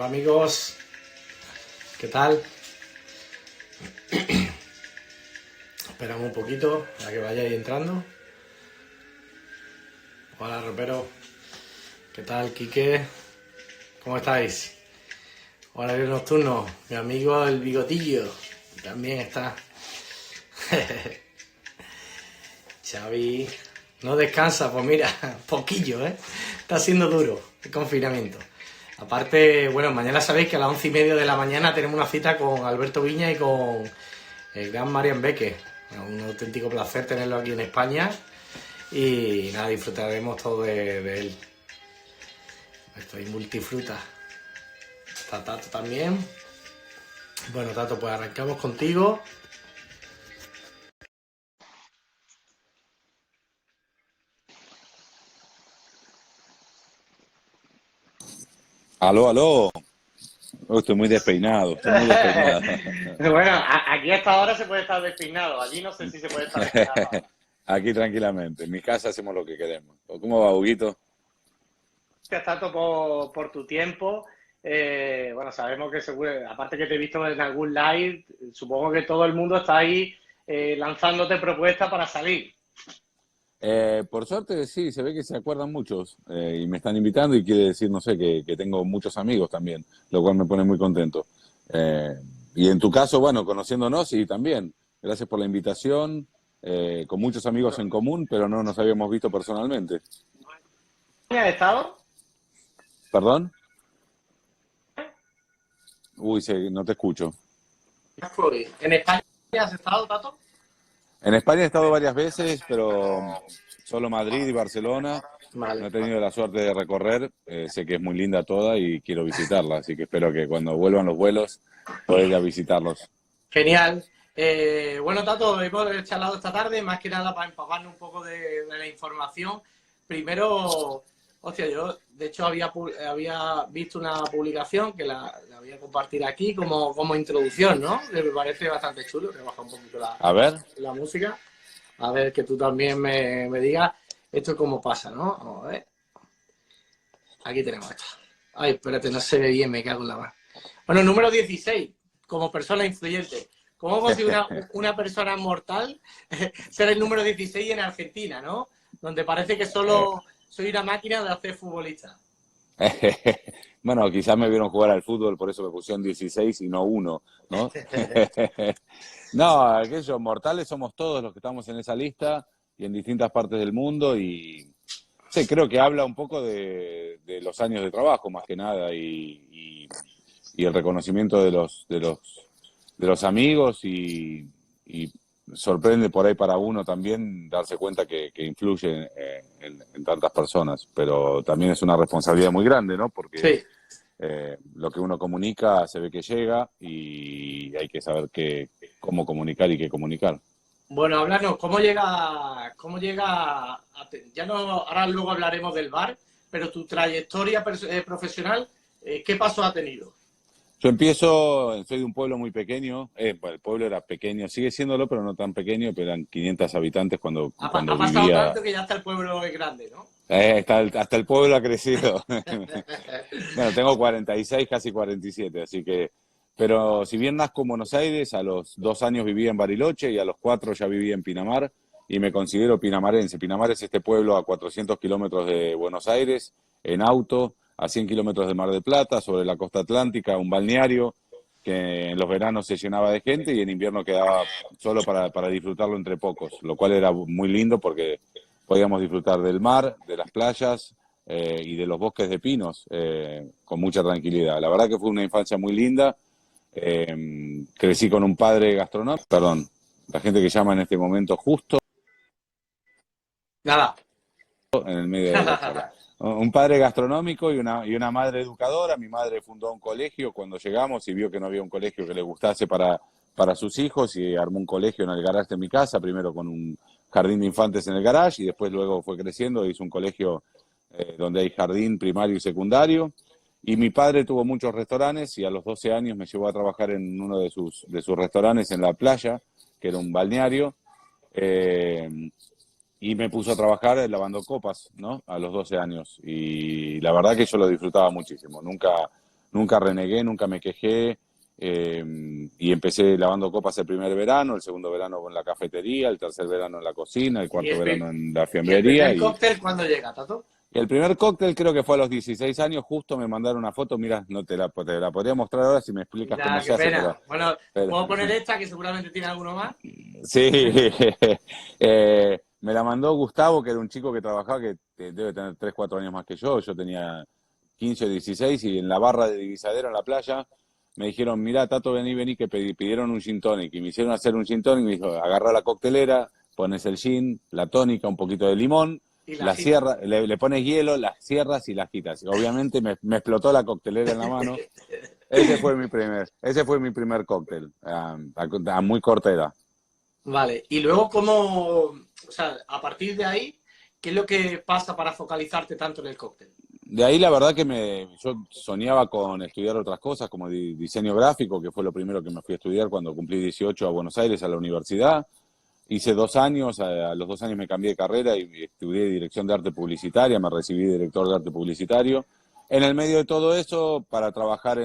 Hola amigos, ¿qué tal? Esperamos un poquito a que vayáis entrando. Hola ropero, ¿qué tal Quique? ¿Cómo estáis? Horario nocturno, mi amigo el bigotillo también está. Xavi no descansa, pues mira, poquillo, está siendo duro el confinamiento. Aparte, bueno, mañana sabéis que a las 11:30 de la mañana tenemos una cita con Alberto Viña y con el gran Marian Beque. Un auténtico placer tenerlo aquí en España y nada, disfrutaremos todo de él. Estoy multifruta. Está Tato también. Bueno, Tato, pues arrancamos contigo. Aló, aló. Oh, estoy muy despeinado, estoy muy despeinado. Bueno, aquí hasta ahora se puede estar despeinado. Allí no sé si se puede estar despeinado. Aquí tranquilamente, en mi casa hacemos lo que queremos. ¿Cómo va, Huguito? Gracias, Tato, por tu tiempo. Bueno, sabemos que seguro, aparte que te he visto en algún live, supongo que todo el mundo está ahí lanzándote propuestas para salir. Por suerte, sí, se ve que se acuerdan muchos y me están invitando y quiere decir, no sé, que tengo muchos amigos también, lo cual me pone muy contento. Eh, y en tu caso, bueno, conociéndonos, sí, también. Gracias por la invitación, con muchos amigos en común, pero no nos habíamos visto personalmente. ¿En estado? ¿Perdón? Uy, no te escucho. ¿En España has estado, Tato? En España he estado varias veces, pero solo Madrid y Barcelona. No Vale. he tenido la suerte de recorrer. Sé que es muy linda toda y quiero visitarla, así que espero que cuando vuelvan los vuelos pueda ir a visitarlos. Genial. Bueno, Tato, hemos charlado esta tarde, más que nada para empaparnos un poco de la información. Primero, hostia, yo de hecho había visto una publicación que la voy a compartir aquí como introducción, ¿no? Que me parece bastante chulo, que baja un poquito A ver. la música. A ver, que tú también me digas esto cómo pasa, ¿no? Vamos a ver. Aquí tenemos esto. Ay, espérate, no se ve bien, me cago en la mano. Bueno, número 16, como persona influyente. ¿Cómo consigue una persona mortal ser el número 16 en Argentina, ¿no? Donde parece que solo soy una máquina de hacer futbolista. Bueno, quizás me vieron jugar al fútbol, por eso me pusieron 16 y no uno, ¿no? No, aquellos mortales somos todos los que estamos en esa lista y en distintas partes del mundo y sí, creo que habla un poco de los años de trabajo más que nada y el reconocimiento de los amigos y sorprende por ahí para uno también darse cuenta que influye en tantas personas, pero también es una responsabilidad muy grande, ¿no? Porque Sí. lo que uno comunica se ve que llega y hay que saber cómo comunicar y qué comunicar. Bueno, háblanos, ¿cómo llega ya no, ahora luego hablaremos del bar, pero tu trayectoria profesional, ¿qué paso ha tenido? Soy de un pueblo muy pequeño, bueno, el pueblo era pequeño, sigue siéndolo, pero no tan pequeño, pero eran 500 habitantes cuando Ha pasado vivía. tanto que ya hasta el pueblo es grande, ¿no? Hasta el pueblo ha crecido. Bueno, tengo 46, casi 47, así que. Pero si bien nazco en Buenos Aires, a los 2 años vivía en Bariloche y a los 4 ya vivía en Pinamar y me considero pinamarense. Pinamar es este pueblo a 400 kilómetros de Buenos Aires, en auto, a 100 kilómetros de Mar del Plata, sobre la costa atlántica, un balneario que en los veranos se llenaba de gente y en invierno quedaba solo para disfrutarlo entre pocos, lo cual era muy lindo porque podíamos disfrutar del mar, de las playas y de los bosques de pinos con mucha tranquilidad. La verdad que fue una infancia muy linda. Crecí con un padre gastronómico, perdón, la gente que llama en este momento justo Nada. en el medio de la charla. Un padre gastronómico y una madre educadora. Mi madre fundó un colegio cuando llegamos y vio que no había un colegio que le gustase para sus hijos y armó un colegio en el garaje de mi casa, primero con un jardín de infantes en el garage y después luego fue creciendo e hizo un colegio donde hay jardín primario y secundario. Y mi padre tuvo muchos restaurantes y a los 12 años me llevó a trabajar en uno de sus restaurantes en la playa, que era un balneario. Eh, y me puso a trabajar lavando copas, ¿no? A los 12 años. Y la verdad que yo lo disfrutaba muchísimo. Nunca nunca renegué, nunca me quejé. Y empecé lavando copas el primer verano, el segundo verano en la cafetería, el tercer verano en la cocina, el ¿Y cuarto verano en la y el fiambrería. primer cóctel cuándo llega, Tato? El primer cóctel creo que fue a los 16 años, justo me mandaron una foto, mira, no te la podría mostrar ahora si me explicas cómo Mira, se qué hace, pena. Bueno, pero puedo poner esta, que seguramente tiene alguno más. sí, me la mandó Gustavo, que era un chico que trabajaba, que debe tener 3 4 años más que yo tenía 15 o 16 y en la barra de Divisadero en la playa me dijeron, mirá, Tato, vení, que pidieron un gin tonic y me hicieron hacer un gin tonic, me dijo, agarrá la coctelera, pones el gin, la tónica, un poquito de limón, Y la la cita. cierras, le pones hielo, las cierras y las quitas. Obviamente me explotó la coctelera en la mano. Ese fue mi primer cóctel, a muy corta edad. Vale, y luego o sea, a partir de ahí, ¿qué es lo que pasa para focalizarte tanto en el cóctel? De ahí la verdad que yo soñaba con estudiar otras cosas como diseño gráfico, que fue lo primero que me fui a estudiar cuando cumplí 18 a Buenos Aires, a la universidad. Hice 2 años, a los 2 años me cambié de carrera y estudié dirección de arte publicitaria, me recibí de director de arte publicitario. En el medio de todo eso, para trabajar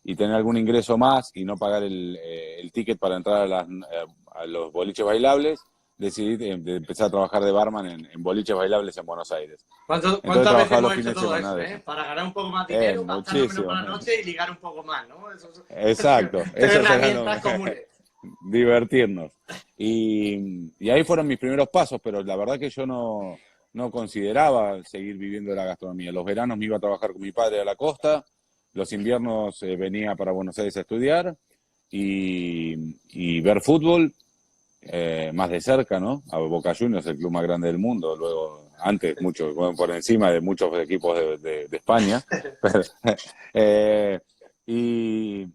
y tener algún ingreso más y no pagar el ticket para entrar a los boliches bailables, decidí de empezar a trabajar de barman en boliches bailables en Buenos Aires. Entonces ¿Cuántas veces trabajaba los hemos hecho fines de todo semana eso, de eh? eso. Para ganar un poco más dinero, gastarlo menos Muchísimo. para la noche y ligar un poco más, ¿no? Exacto, Tres esos eran herramientas comunes. divertirnos. Y ahí fueron mis primeros pasos, pero la verdad que yo no consideraba seguir viviendo de la gastronomía. Los veranos me iba a trabajar con mi padre a la costa, los inviernos venía para Buenos Aires a estudiar y ver fútbol más de cerca, ¿no? A Boca Juniors, el club más grande del mundo, luego antes mucho, bueno, por encima de muchos equipos de España. Pero, eh, y,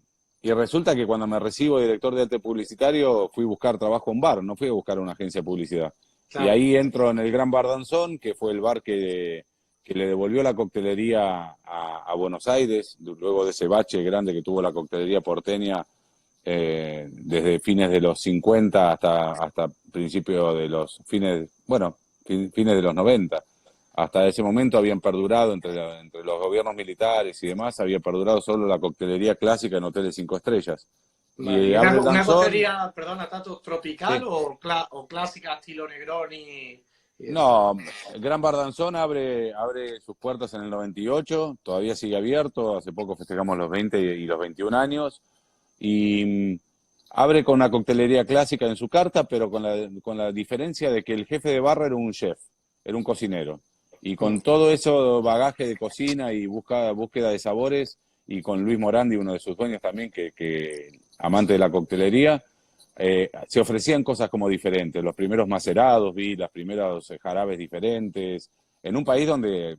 y resulta que cuando me recibo de director de arte publicitario fui a buscar trabajo en bar, no fui a buscar una agencia de publicidad. Y Claro. ahí entro en el Gran Bar Danzón, que fue el bar que le devolvió la coctelería a Buenos Aires, luego de ese bache grande que tuvo la coctelería porteña desde fines de los 50 hasta principios de los fines de los 90. Hasta ese momento habían perdurado entre los gobiernos militares y demás, había perdurado solo la coctelería clásica en hoteles 5 estrellas. Vale. Y ¿Y abre el una danzón, coctelería, perdona, Tato, tropical sí. o clásica estilo Negroni y eso? No, el Gran Bar Danzón abre sus puertas en el 98, todavía sigue abierto, hace poco festejamos los 20 y los 21 años, y abre con una coctelería clásica en su carta, pero con la diferencia de que el jefe de barra era un chef, era un cocinero. Y con todo eso bagaje de cocina y búsqueda de sabores, y con Luis Morandi, uno de sus dueños también, que amante de la coctelería, se ofrecían cosas como diferentes. Los primeros macerados, vi las primeras jarabes diferentes, en un país donde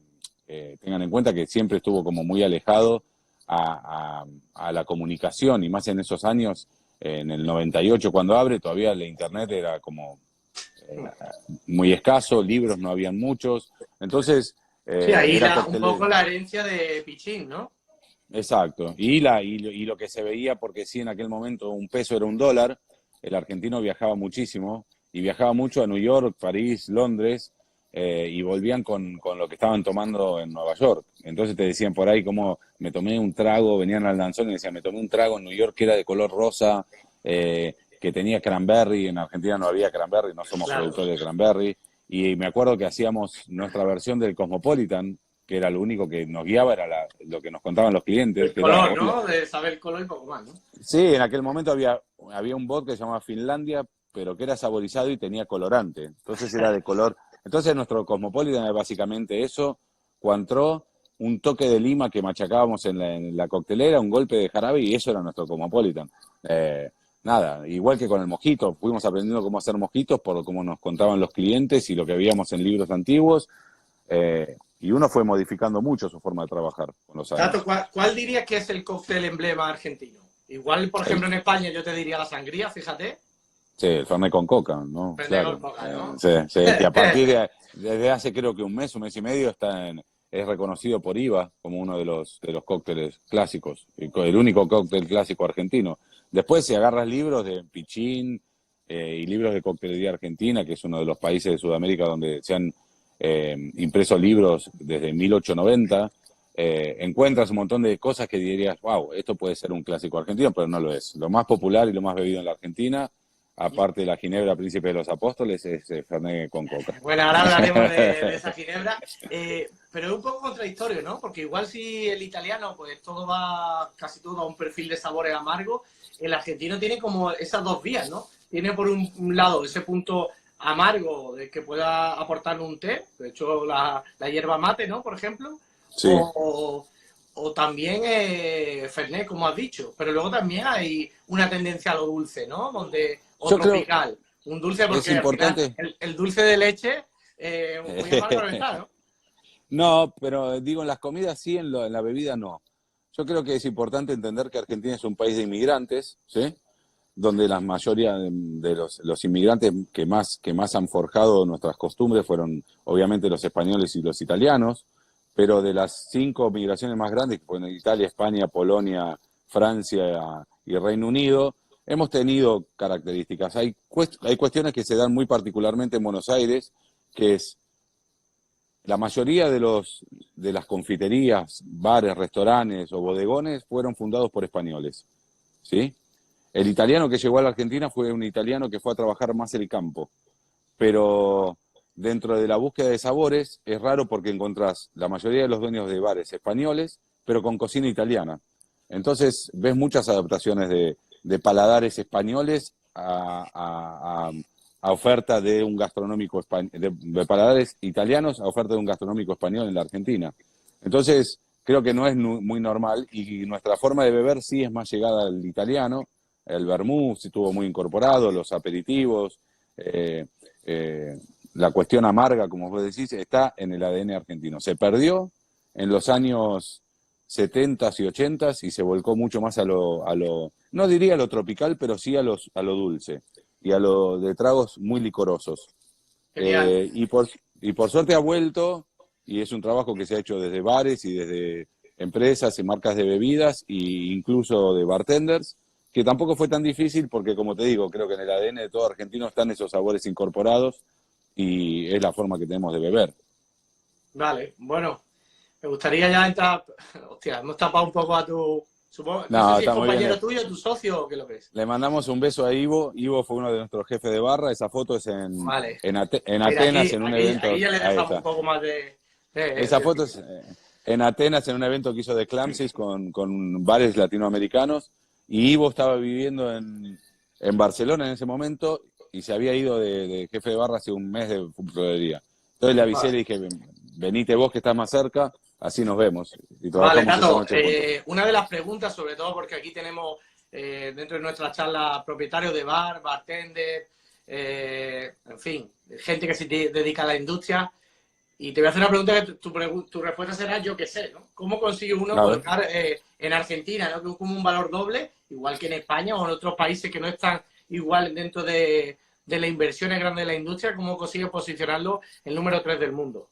tengan en cuenta que siempre estuvo como muy alejado a la comunicación, y más en esos años, en el 98 cuando abre, todavía la internet era como eh, muy escaso, libros no habían muchos, entonces Sí, ahí era un coctelero. poco la herencia de Pichín, ¿no? Exacto, y lo que se veía, porque sí, en aquel momento un peso era un dólar, el argentino viajaba muchísimo, y viajaba mucho a New York, París, Londres, y volvían con lo que estaban tomando en Nueva York. Entonces te decían por ahí como me tomé un trago, venían al danzón y decían, me tomé un trago en New York que era de color rosa, que tenía cranberry, en Argentina no había cranberry, no somos Claro. productores de cranberry, y me acuerdo que hacíamos nuestra versión del Cosmopolitan, que era lo único que nos guiaba, era lo que nos contaban los clientes, El que era color, ¿no? De saber el color y poco más, ¿no? sí, en aquel momento había un vodka que se llamaba Finlandia, pero que era saborizado y tenía colorante. Entonces era de color. Entonces nuestro Cosmopolitan era básicamente eso, Cointreau, un toque de lima que machacábamos en la coctelera, un golpe de jarabe, y eso era nuestro Cosmopolitan. Nada, igual que con el mojito, fuimos aprendiendo cómo hacer mojitos por cómo nos contaban los clientes y lo que veíamos en libros antiguos, y uno fue modificando mucho su forma de trabajar con los Tato, años. ¿cuál dirías que es el cóctel emblema argentino? Igual, por El, ejemplo, en España yo te diría la sangría, fíjate. Sí, el Fernet con coca, ¿no? Prende con Claro. coca, ¿no? Sí, sí, que desde hace creo que un mes y medio, es reconocido por IVA como uno de los cócteles clásicos, el único cóctel clásico argentino. Después, si agarras libros de Pichín y libros de coctelería argentina, que es uno de los países de Sudamérica donde se han impreso libros desde 1890, encuentras un montón de cosas que dirías, wow, esto puede ser un clásico argentino, pero no lo es. Lo más popular y lo más bebido en la Argentina, aparte de la Ginebra Príncipe de los Apóstoles, es Fernet con coca. Bueno, ahora hablaremos de esa ginebra, pero es un poco contradictorio, ¿no? Porque igual si el italiano, pues casi todo a un perfil de sabores amargos, el argentino tiene como esas dos vías, ¿no? Tiene por un lado ese punto amargo de que pueda aportar un té, de hecho la hierba mate, ¿no? Por ejemplo, Sí. o también Fernet, como has dicho, pero luego también hay una tendencia a lo dulce, ¿no? O tropical. Un dulce porque es importante. al final el dulce de leche muy amargo no está, ¿no? No, pero digo, en las comidas sí, en la bebida no. Yo creo que es importante entender que Argentina es un país de inmigrantes, ¿sí? Donde la mayoría de los inmigrantes que más han forjado nuestras costumbres fueron obviamente los españoles y los italianos, pero de las 5 migraciones más grandes, que fueron Italia, España, Polonia, Francia y Reino Unido, hemos tenido características. Hay cuestiones que se dan muy particularmente en Buenos Aires, que es la mayoría de las confiterías, bares, restaurantes o bodegones fueron fundados por españoles, ¿sí? El italiano que llegó a la Argentina fue un italiano que fue a trabajar más el campo, pero dentro de la búsqueda de sabores es raro porque encontrás la mayoría de los dueños de bares españoles, pero con cocina italiana. Entonces ves muchas adaptaciones de paladares españoles a oferta de un gastronómico de paladares italianos a oferta de un gastronómico español en la Argentina. Entonces creo que no es muy normal y nuestra forma de beber sí es más llegada al italiano. El vermouth estuvo muy incorporado, los aperitivos, la cuestión amarga, como vos decís, está en el ADN argentino. Se perdió en los años 70 y 80 y se volcó mucho más a lo no diría a lo tropical, pero sí a lo dulce y a lo de tragos muy licorosos. Y por suerte ha vuelto, y es un trabajo que se ha hecho desde bares y desde empresas y marcas de bebidas e incluso de bartenders, que tampoco fue tan difícil porque, como te digo, creo que en el ADN de todo argentino están esos sabores incorporados y es la forma que tenemos de beber. Vale, bueno, me gustaría ya entrar. Hostia, hemos tapado un poco a tu. Supongo, no No, sé si es está muy compañero bien. tuyo, tu socio o qué lo que es. Le mandamos un beso a Ivo. Ivo fue uno de nuestros jefes de barra. Esa foto es Vale. en Mira, Atenas, en un evento. aquí ya le Ahí dejamos un está. poco más Esa de foto es en Atenas, en un evento que hizo de Clamsis con bares latinoamericanos. Y Ivo estaba viviendo en Barcelona en ese momento y se había ido de jefe de barra hace un mes de florería. Entonces le avisé y Vale, le dije, venite vos que estás más cerca, así nos vemos. Y vale, trabajamos esa Tato, noche juntos. una de las preguntas, sobre todo porque aquí tenemos dentro de nuestra charla propietarios de bar, bartender, en fin, gente que se dedica a la industria. Y te voy a hacer una pregunta que tu respuesta será yo qué sé, ¿no? ¿Cómo consigue uno A ver. colocar en Argentina, ¿no? Que es como un valor doble, igual que en España o en otros países que no están igual dentro de las inversiones grandes de la industria, cómo consigue posicionarlo el número 3 del mundo?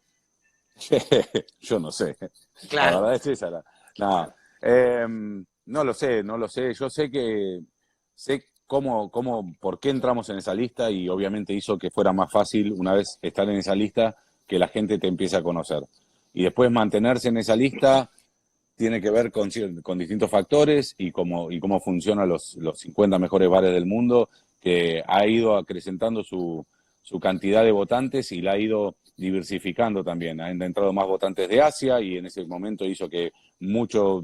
Yo no sé. La Claro, verdad es esa. No, no lo sé, no lo sé. Yo sé por qué entramos en esa lista y obviamente hizo que fuera más fácil una vez estar en esa lista que la gente te empiece a conocer. Y después mantenerse en esa lista tiene que ver con distintos factores y cómo funcionan los 50 mejores bares del mundo, que ha ido acrecentando su cantidad de votantes y la ha ido diversificando también. Han entrado más votantes de Asia y en ese momento hizo que muchos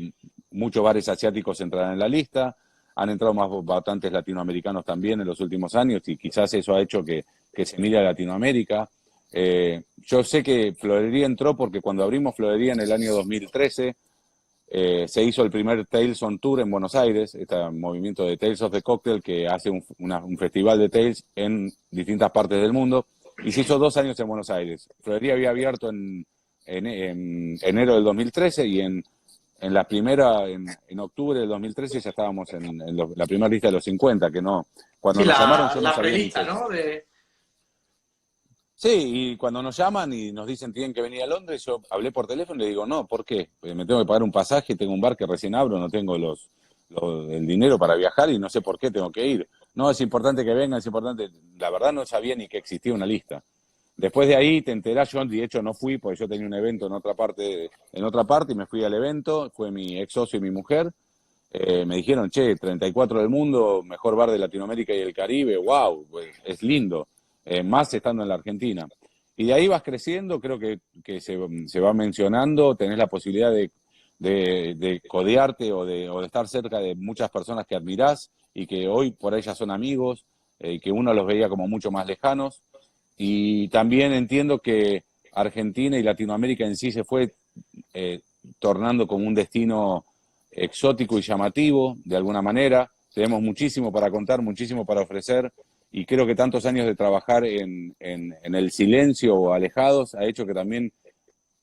bares asiáticos entraran en la lista. Han entrado más votantes latinoamericanos también en los últimos años y quizás eso ha hecho que se mire a Latinoamérica. Yo sé que Florería entró porque cuando abrimos Florería en el año 2013, se hizo el primer Tales on Tour en Buenos Aires, este movimiento de Tales of the Cocktail que hace un festival de Tales en distintas partes del mundo, y se hizo 2 años en Buenos Aires. Florería había abierto en enero del 2013 y en octubre del 2013 ya estábamos en la primera lista de los 50, que no, cuando sí, nos llamaron yo no la sabía ni prelista, qué. ¿no? Sí, y cuando nos llaman y nos dicen tienen que venir a Londres, yo hablé por teléfono y le digo, no, ¿por qué? Me tengo que pagar un pasaje, tengo un bar que recién abro, no tengo el dinero para viajar y no sé por qué tengo que ir. No, es importante que vengan, es importante. La verdad no sabía ni que existía una lista. Después de ahí te enterás, yo de hecho no fui porque yo tenía un evento en otra parte y me fui al evento, fue mi ex socio y mi mujer. Me dijeron, che, 34 del mundo, mejor bar de Latinoamérica y el Caribe, wow, pues, es lindo, más estando en la Argentina. Y de ahí vas creciendo, creo que se va mencionando, tenés la posibilidad de codearte o de estar cerca de muchas personas que admirás y que hoy por ahí ya son amigos, y que uno los veía como mucho más lejanos. Y también entiendo que Argentina y Latinoamérica en sí se fue eh, tornando como un destino exótico y llamativo, de alguna manera. Tenemos muchísimo para contar, muchísimo para ofrecer, y creo que tantos años de trabajar en el silencio o alejados ha hecho que también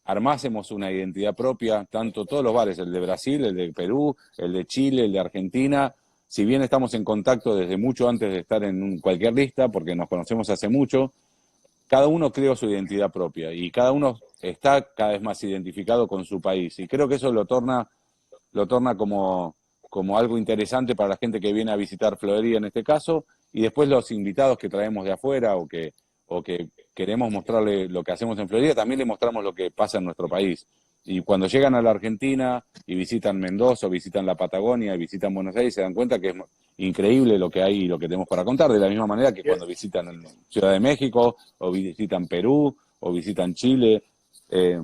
armásemos una identidad propia, tanto todos los bares, el de Brasil, el de Perú, el de Chile, el de Argentina. Si bien estamos en contacto desde mucho antes de estar en cualquier lista, porque nos conocemos hace mucho, cada uno creó su identidad propia y cada uno está cada vez más identificado con su país. Y creo que eso lo torna como algo interesante para la gente que viene a visitar Florería en este caso, y después los invitados que traemos de afuera o que queremos mostrarle lo que hacemos en Florería, también le mostramos lo que pasa en nuestro país. Y cuando llegan a la Argentina y visitan Mendoza, o visitan la Patagonia, y visitan Buenos Aires, se dan cuenta que es increíble lo que hay y lo que tenemos para contar, de la misma manera que cuando visitan Ciudad de México, o visitan Perú, o visitan Chile. Eh,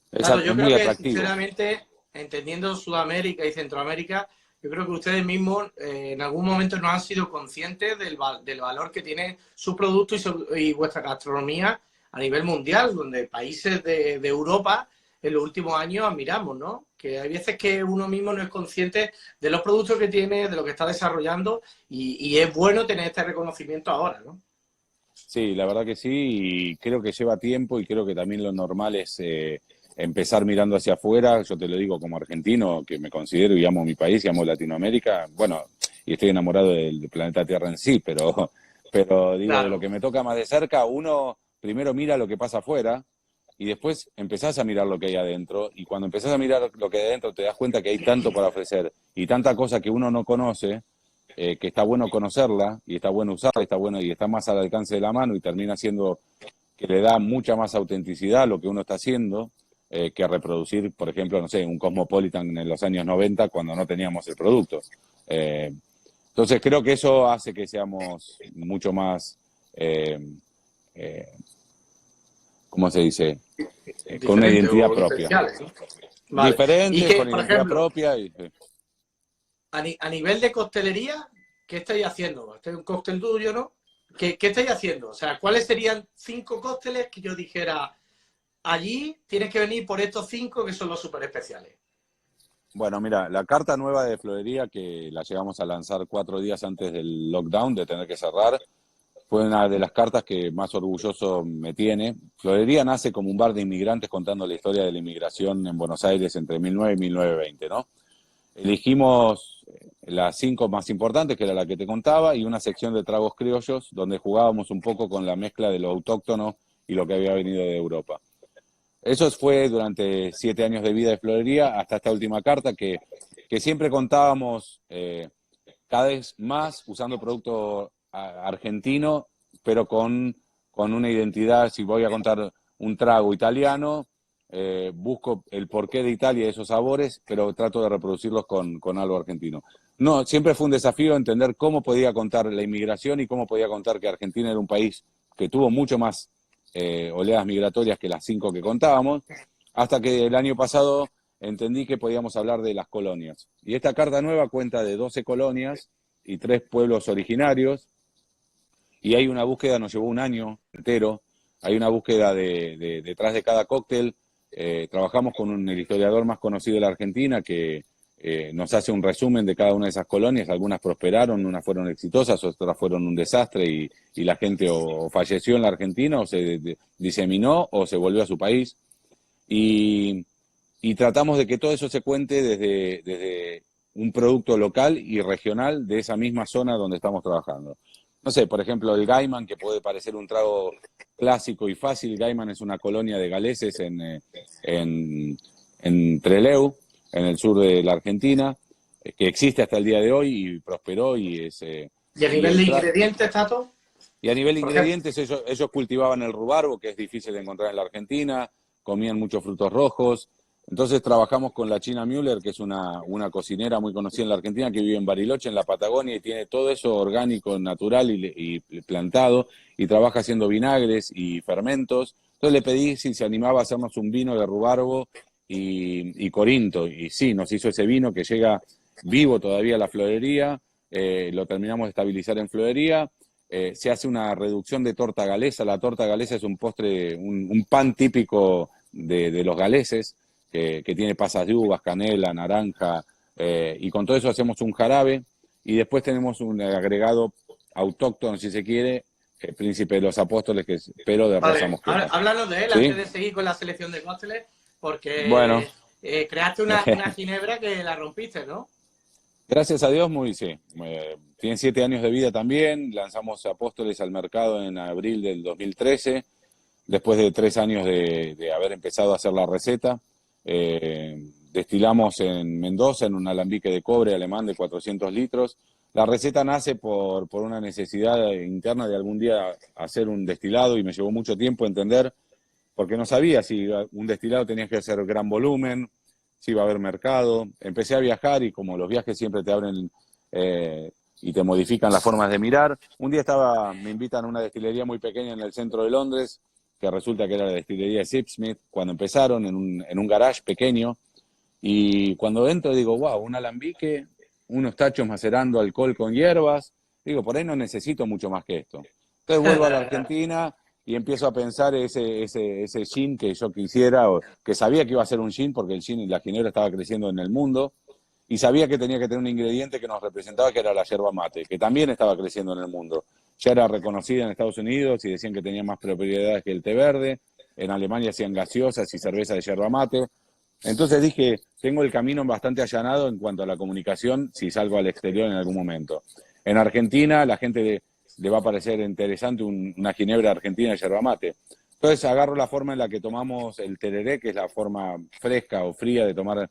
Claro, yo es creo muy que atractivo. sinceramente, entendiendo Sudamérica y Centroamérica, yo creo que ustedes mismos en algún momento no han sido conscientes del valor que tiene su producto y vuestra gastronomía a nivel mundial, donde países de Europa en los últimos años admiramos, ¿no? Que hay veces que uno mismo no es consciente de los productos que tiene, de lo que está desarrollando, y es bueno tener este reconocimiento ahora, ¿no? Sí, la verdad que sí, y creo que lleva tiempo y creo que también lo normal es empezar mirando hacia afuera. Yo te lo digo como argentino, que me considero y amo mi país y amo Latinoamérica. Bueno, y estoy enamorado del planeta Tierra en sí, pero digo, de lo Claro. que me toca más de cerca, uno primero mira lo que pasa afuera y después empezás a mirar lo que hay adentro. Y cuando empezás a mirar lo que hay adentro, te das cuenta que hay tanto para ofrecer y tanta cosa que uno no conoce, que está bueno conocerla y está bueno usarla, está bueno y está más al alcance de la mano y termina siendo que le da mucha más autenticidad a lo que uno está haciendo, que reproducir, por ejemplo, no sé, un Cosmopolitan en los años 90 cuando no teníamos el producto. Eh, entonces creo que eso hace que seamos mucho más, eh, eh, ¿cómo se dice? Con una Diferentes identidad o propia. diferenciales, ¿no? Vale. Y Diferentes, que, con por identidad ejemplo, propia. Y, a nivel de coctelería, ¿qué estáis haciendo? Este es un cóctel tuyo, ¿no? ¿Qué estáis haciendo? O sea, ¿cuáles serían 5 cócteles que yo dijera, allí tienes que venir por estos 5 que son los súper especiales? bueno, mira, la carta nueva de Florería, que la llegamos a lanzar 4 días antes del lockdown, de tener que cerrar, fue una de las cartas que más orgulloso me tiene. Florería nace como un bar de inmigrantes contando la historia de la inmigración en Buenos Aires entre 1900 y 1920, ¿no? Elegimos las 5 más importantes, que era la que te contaba, y una sección de tragos criollos, donde jugábamos un poco con la mezcla de lo autóctono y lo que había venido de Europa. Eso fue durante 7 años de vida de Florería, hasta esta última carta que siempre contábamos cada vez más usando producto argentino, pero con una identidad. Si voy a contar un trago italiano, busco el porqué de Italia y esos sabores, pero trato de reproducirlos con algo argentino. No, siempre fue un desafío entender cómo podía contar la inmigración y cómo podía contar que Argentina era un país que tuvo mucho más oleadas migratorias que las 5 que contábamos, hasta que el año pasado entendí que podíamos hablar de las colonias. Y esta carta nueva cuenta de 12 colonias y 3 pueblos originarios, y hay una búsqueda, nos llevó un año entero, hay una búsqueda detrás de cada cóctel. Trabajamos con el historiador más conocido de la Argentina que nos hace un resumen de cada una de esas colonias. Algunas prosperaron, unas fueron exitosas, otras fueron un desastre y la gente o falleció en la Argentina o se diseminó o se volvió a su país. Y, y tratamos de que todo eso se cuente desde un producto local y regional de esa misma zona donde estamos trabajando. No sé, por ejemplo, el Gaiman, que puede parecer un trago clásico y fácil. Gaiman es una colonia de galeses en Trelew, en el sur de la Argentina, que existe hasta el día de hoy y prosperó y es... Y a y nivel el de tra ingredientes, Tato, Y a nivel de Por ejemplo, ingredientes, ellos cultivaban el rubarbo, que es difícil de encontrar en la Argentina, comían muchos frutos rojos. Entonces trabajamos con la China Müller, que es una cocinera muy conocida en la Argentina, que vive en Bariloche, en la Patagonia, y tiene todo eso orgánico, natural y plantado, y trabaja haciendo vinagres y fermentos. Entonces le pedí si se animaba a hacernos un vino de rubarbo y corinto, y sí, nos hizo ese vino que llega vivo todavía a la florería, lo terminamos de estabilizar en florería. Se hace una reducción de torta galesa. La torta galesa es un postre, un pan típico de los galeses, que tiene pasas de uvas, canela, naranja, y con todo eso hacemos un jarabe, y después tenemos un agregado autóctono, si se quiere, Príncipe de los Apóstoles, que es pero de rosa vale, mosqueta. háblanos de él ¿Sí? antes de seguir con la selección de cócteles, Bueno, porque creaste una ginebra que la rompiste, ¿no? gracias a Dios, muy sí. Tiene 7 años de vida también. Lanzamos Apóstoles al mercado en abril del 2013, después de 3 años de haber empezado a hacer la receta. Destilamos en Mendoza, en un alambique de cobre alemán de 400 litros. La receta nace por una necesidad interna de algún día hacer un destilado, y me llevó mucho tiempo entender, porque no sabía si un destilado tenía que hacer gran volumen, si iba a haber mercado. Empecé a viajar, y como los viajes siempre te abren y te modifican las formas de mirar, un día me invitan a una destilería muy pequeña en el centro de Londres, que resulta que era la destilería Sipsmith, cuando empezaron en un garage pequeño, y cuando entro digo, wow, un alambique, unos tachos macerando alcohol con hierbas, digo, por ahí no necesito mucho más que esto. Entonces vuelvo a la Argentina y empiezo a pensar ese gin que yo quisiera, o que sabía que iba a ser un gin, porque el gin y la ginebra estaba creciendo en el mundo, y sabía que tenía que tener un ingrediente que nos representaba, que era la yerba mate, que también estaba creciendo en el mundo. Ya era reconocida en Estados Unidos y decían que tenía más propiedades que el té verde. En Alemania hacían gaseosas y cerveza de yerba mate. Entonces dije, tengo el camino bastante allanado en cuanto a la comunicación si salgo al exterior en algún momento. En Argentina la gente le va a parecer interesante una ginebra argentina de yerba mate. Entonces agarro la forma en la que tomamos el tereré, que es la forma fresca o fría de tomar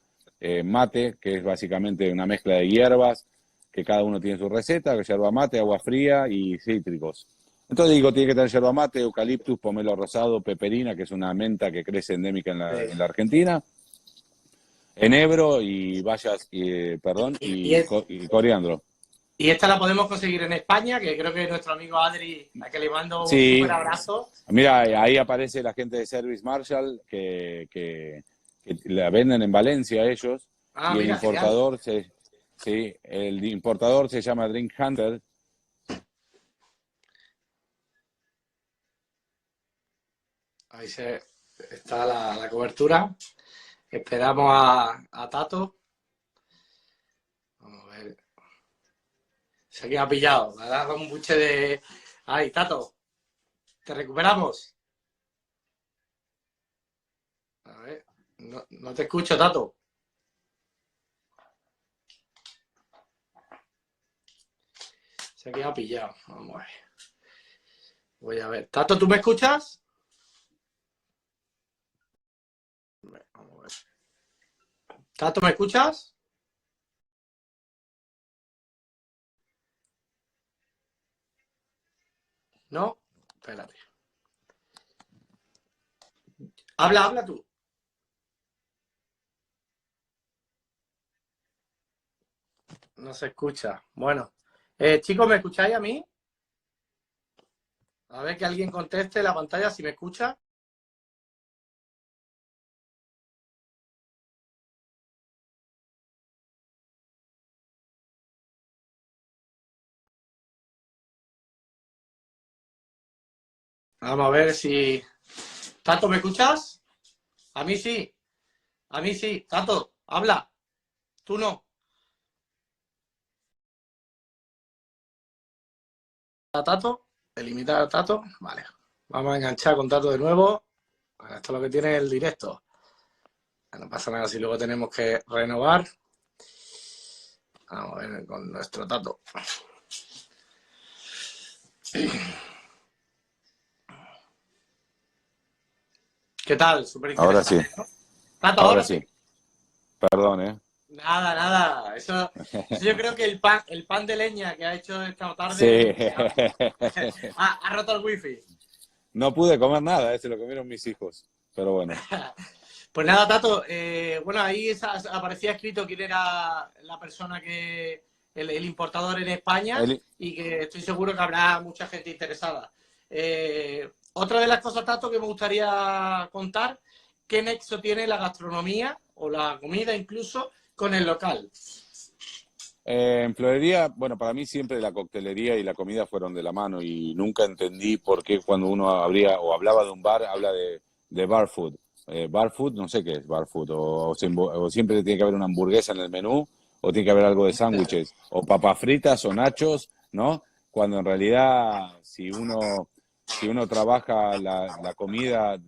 mate, que es básicamente una mezcla de hierbas, que cada uno tiene su receta, yerba mate, agua fría y cítricos. Entonces digo, tiene que tener yerba mate, eucaliptus, pomelo rosado, peperina, que es una menta que crece endémica Sí. en la Argentina, enebro y bayas, perdón, Y, y, y coriandro. y esta la podemos conseguir en España, que creo que nuestro amigo Adri, a que le mando un súper Sí, abrazo. mira, ahí aparece la gente de Service Marshall, que la venden en Valencia ellos, Ah, y mira, genial. sí, el importador se llama Drink Hunter. Ahí está la cobertura. Esperamos a Tato. Vamos a ver. Se ha quedado pillado. Le ha dado un buche de. Ay, Tato. ¿Te recuperamos? A ver. No te escucho, Tato. Se ha quedado pillado. Vamos a ver. Voy a ver. Tato, ¿tú me escuchas? Vamos a ver. Tato, ¿me escuchas? No. Espérate. Habla tú. No se escucha. Bueno. Chicos, ¿me escucháis a mí? A ver que alguien conteste la pantalla si me escucha. Vamos a ver si. Tato, ¿me escuchas? A mí sí. A mí sí. Tato, habla. Tú no. ¿A Tato? Eliminar a Tato. Vale. Vamos a enganchar con Tato de nuevo. Bueno, esto es lo que tiene el directo. No pasa nada si luego tenemos que renovar. Vamos a ver con nuestro Tato. ¿Qué tal? Súper Ahora sí, interesante, ¿no? Tato, ahora ahora sí. sí. Perdón, ¿eh? Nada, nada. Eso yo creo que el pan de leña que ha hecho esta Sí. tarde ha roto el wifi. No pude comer nada, se lo comieron mis hijos. Pero bueno. Pues nada, Tato, bueno, ahí aparecía escrito quién era la persona el importador en España El- y que estoy seguro que habrá mucha gente interesada. Otra de las cosas, Tato, que me gustaría contar, ¿qué nexo tiene la gastronomía o la comida incluso con el local? En Florería, bueno, para mí siempre la coctelería y la comida fueron de la mano y nunca entendí por qué cuando uno abría o hablaba de un bar, habla de bar food. Bar food, no sé qué es bar food, o siempre tiene que haber una hamburguesa en el menú, o tiene que haber algo de sándwiches, o papas fritas o nachos, ¿no? Cuando en realidad, si uno trabaja la comida,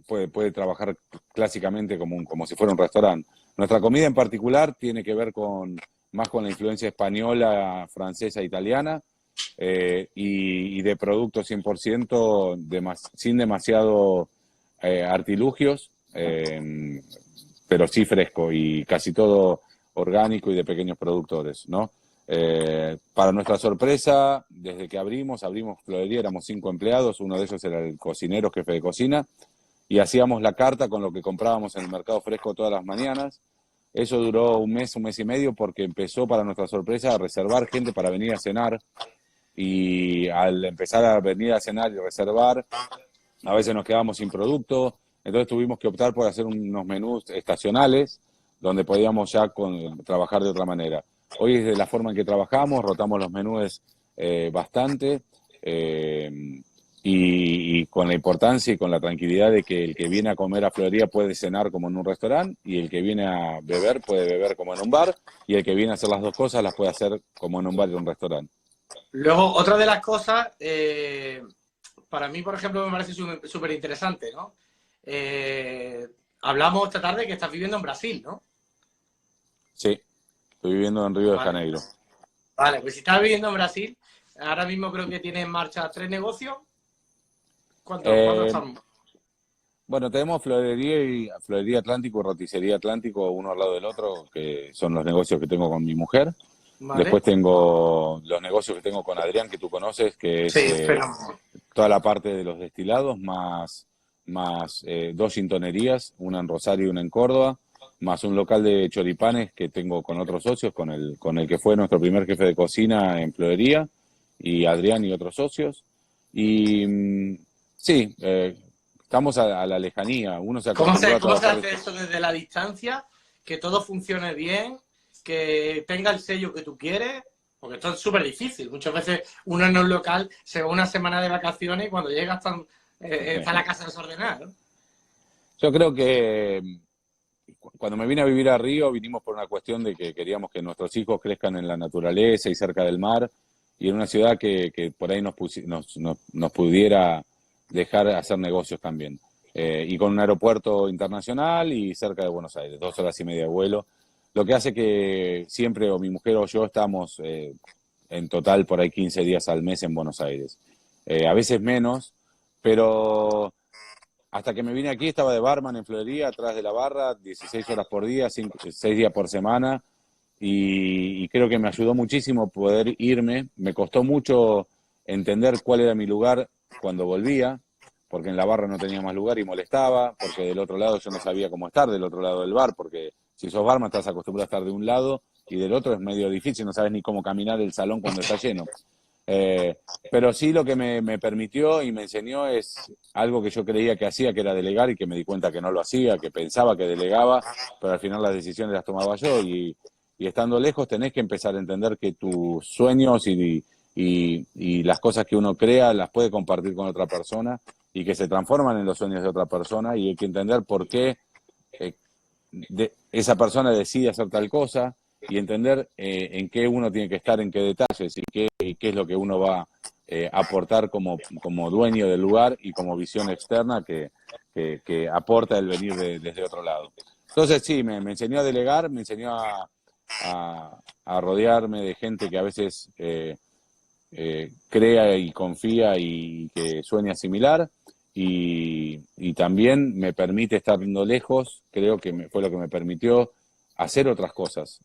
puede trabajar clásicamente como si fuera un restaurante. Nuestra comida en particular tiene que ver más con la influencia española, francesa, italiana, y de producto 100% sin demasiado artilugios, pero sí fresco y casi todo orgánico y de pequeños productores, ¿no? Para nuestra sorpresa, desde que abrimos Florería, éramos 5 empleados, uno de ellos era el cocinero, jefe de cocina, y hacíamos la carta con lo que comprábamos en el mercado fresco todas las mañanas. Eso duró un mes y medio, porque empezó, para nuestra sorpresa, a reservar gente para venir a cenar. Y al empezar a venir a cenar y reservar, a veces nos quedábamos sin producto. Entonces tuvimos que optar por hacer unos menús estacionales, donde podíamos ya trabajar de otra manera. Hoy es de la forma en que trabajamos, rotamos los menús bastante. Y con la importancia y con la tranquilidad de que el que viene a comer a Florería puede cenar como en un restaurante, y el que viene a beber puede beber como en un bar, y el que viene a hacer las dos cosas las puede hacer como en un bar y un restaurante. Luego, otra de las cosas, para mí, por ejemplo, me parece súper interesante, ¿no? Hablamos esta tarde que estás viviendo en Brasil, ¿no? Sí, estoy viviendo en Río de Vale, Janeiro. vale, pues si estás viviendo en Brasil, ahora mismo creo que tienes en marcha 3 negocios. ¿Cuántos Eh, están? bueno, tenemos Florería Atlántico y Roticería Atlántico, uno al lado del otro, que son los negocios que tengo con mi mujer. Después Vale. tengo los negocios que tengo con Adrián, que tú conoces, que es Sí, pero toda la parte de los destilados, más 2 gintonerías, una en Rosario y una en Córdoba, más un local de choripanes que tengo con otros socios, con el que fue nuestro primer jefe de cocina en Florería, y Adrián y otros socios. Y sí, estamos a la lejanía. Uno se ¿cómo acostumbró se, a cómo se trabajar. hace eso desde la distancia? Que todo funcione bien, que tenga el sello que tú quieres, porque esto es súper difícil. Muchas veces uno en un local se va una semana de vacaciones y cuando llega está la casa desordenada, ¿no? Yo creo que cuando me vine a vivir a Río, vinimos por una cuestión de que queríamos que nuestros hijos crezcan en la naturaleza y cerca del mar, y en una ciudad que por ahí nos pudiera dejar hacer negocios también. Y con un aeropuerto internacional y cerca de Buenos Aires, 2 horas y media de vuelo, lo que hace que siempre o mi mujer o yo estamos en total por ahí 15 días al mes en Buenos Aires. A veces menos, pero hasta que me vine aquí estaba de barman en Florería, atrás de la barra, 16 horas por día, 6 días por semana, y creo que me ayudó muchísimo poder irme. Me costó mucho entender cuál era mi lugar cuando volvía, porque en la barra no tenía más lugar y molestaba, porque del otro lado yo no sabía cómo estar del otro lado del bar, porque si sos barman estás acostumbrado a estar de un lado y del otro, es medio difícil, no sabes ni cómo caminar el salón cuando está lleno. Eh, pero sí, lo que me permitió y me enseñó es algo que yo creía que hacía, que era delegar, y que me di cuenta que no lo hacía, que pensaba que delegaba, pero al final las decisiones las tomaba yo. Y estando lejos tenés que empezar a entender que tus sueños y las cosas que uno crea las puede compartir con otra persona, y que se transforman en los sueños de otra persona, y hay que entender por qué eh, esa persona decide hacer tal cosa, y entender en qué uno tiene que estar, en qué detalles, y qué es lo que uno va a aportar como dueño del lugar y como visión externa que aporta el venir desde otro lado. Entonces sí, me enseñó a delegar, me enseñó a rodearme de gente que a veces crea y confía y que sueña similar, y también me permite, estando lejos, creo que fue lo que me permitió hacer otras cosas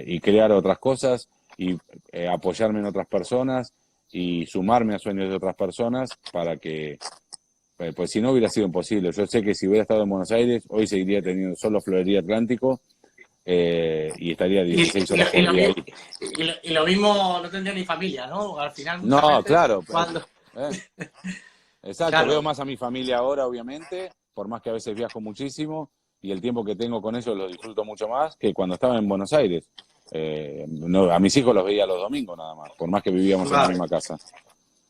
y crear otras cosas y apoyarme en otras personas y sumarme a sueños de otras personas para que, pues si no hubiera sido imposible. Yo sé que si hubiera estado en Buenos Aires, hoy seguiría teniendo solo Florería Atlántico y estaría Y, 16 y horas lo, y por lo día mi- ahí. y lo mismo no tendría ni familia, ¿no? Al final muchas No, veces claro, cuando... eh, exacto, veo Claro, más a mi familia ahora, obviamente, por más que a veces viajo muchísimo y el tiempo que tengo con ellos lo disfruto mucho más que cuando estaba en Buenos Aires. No, a mis hijos los veía los domingos nada más, por más que vivíamos en la vale. misma casa.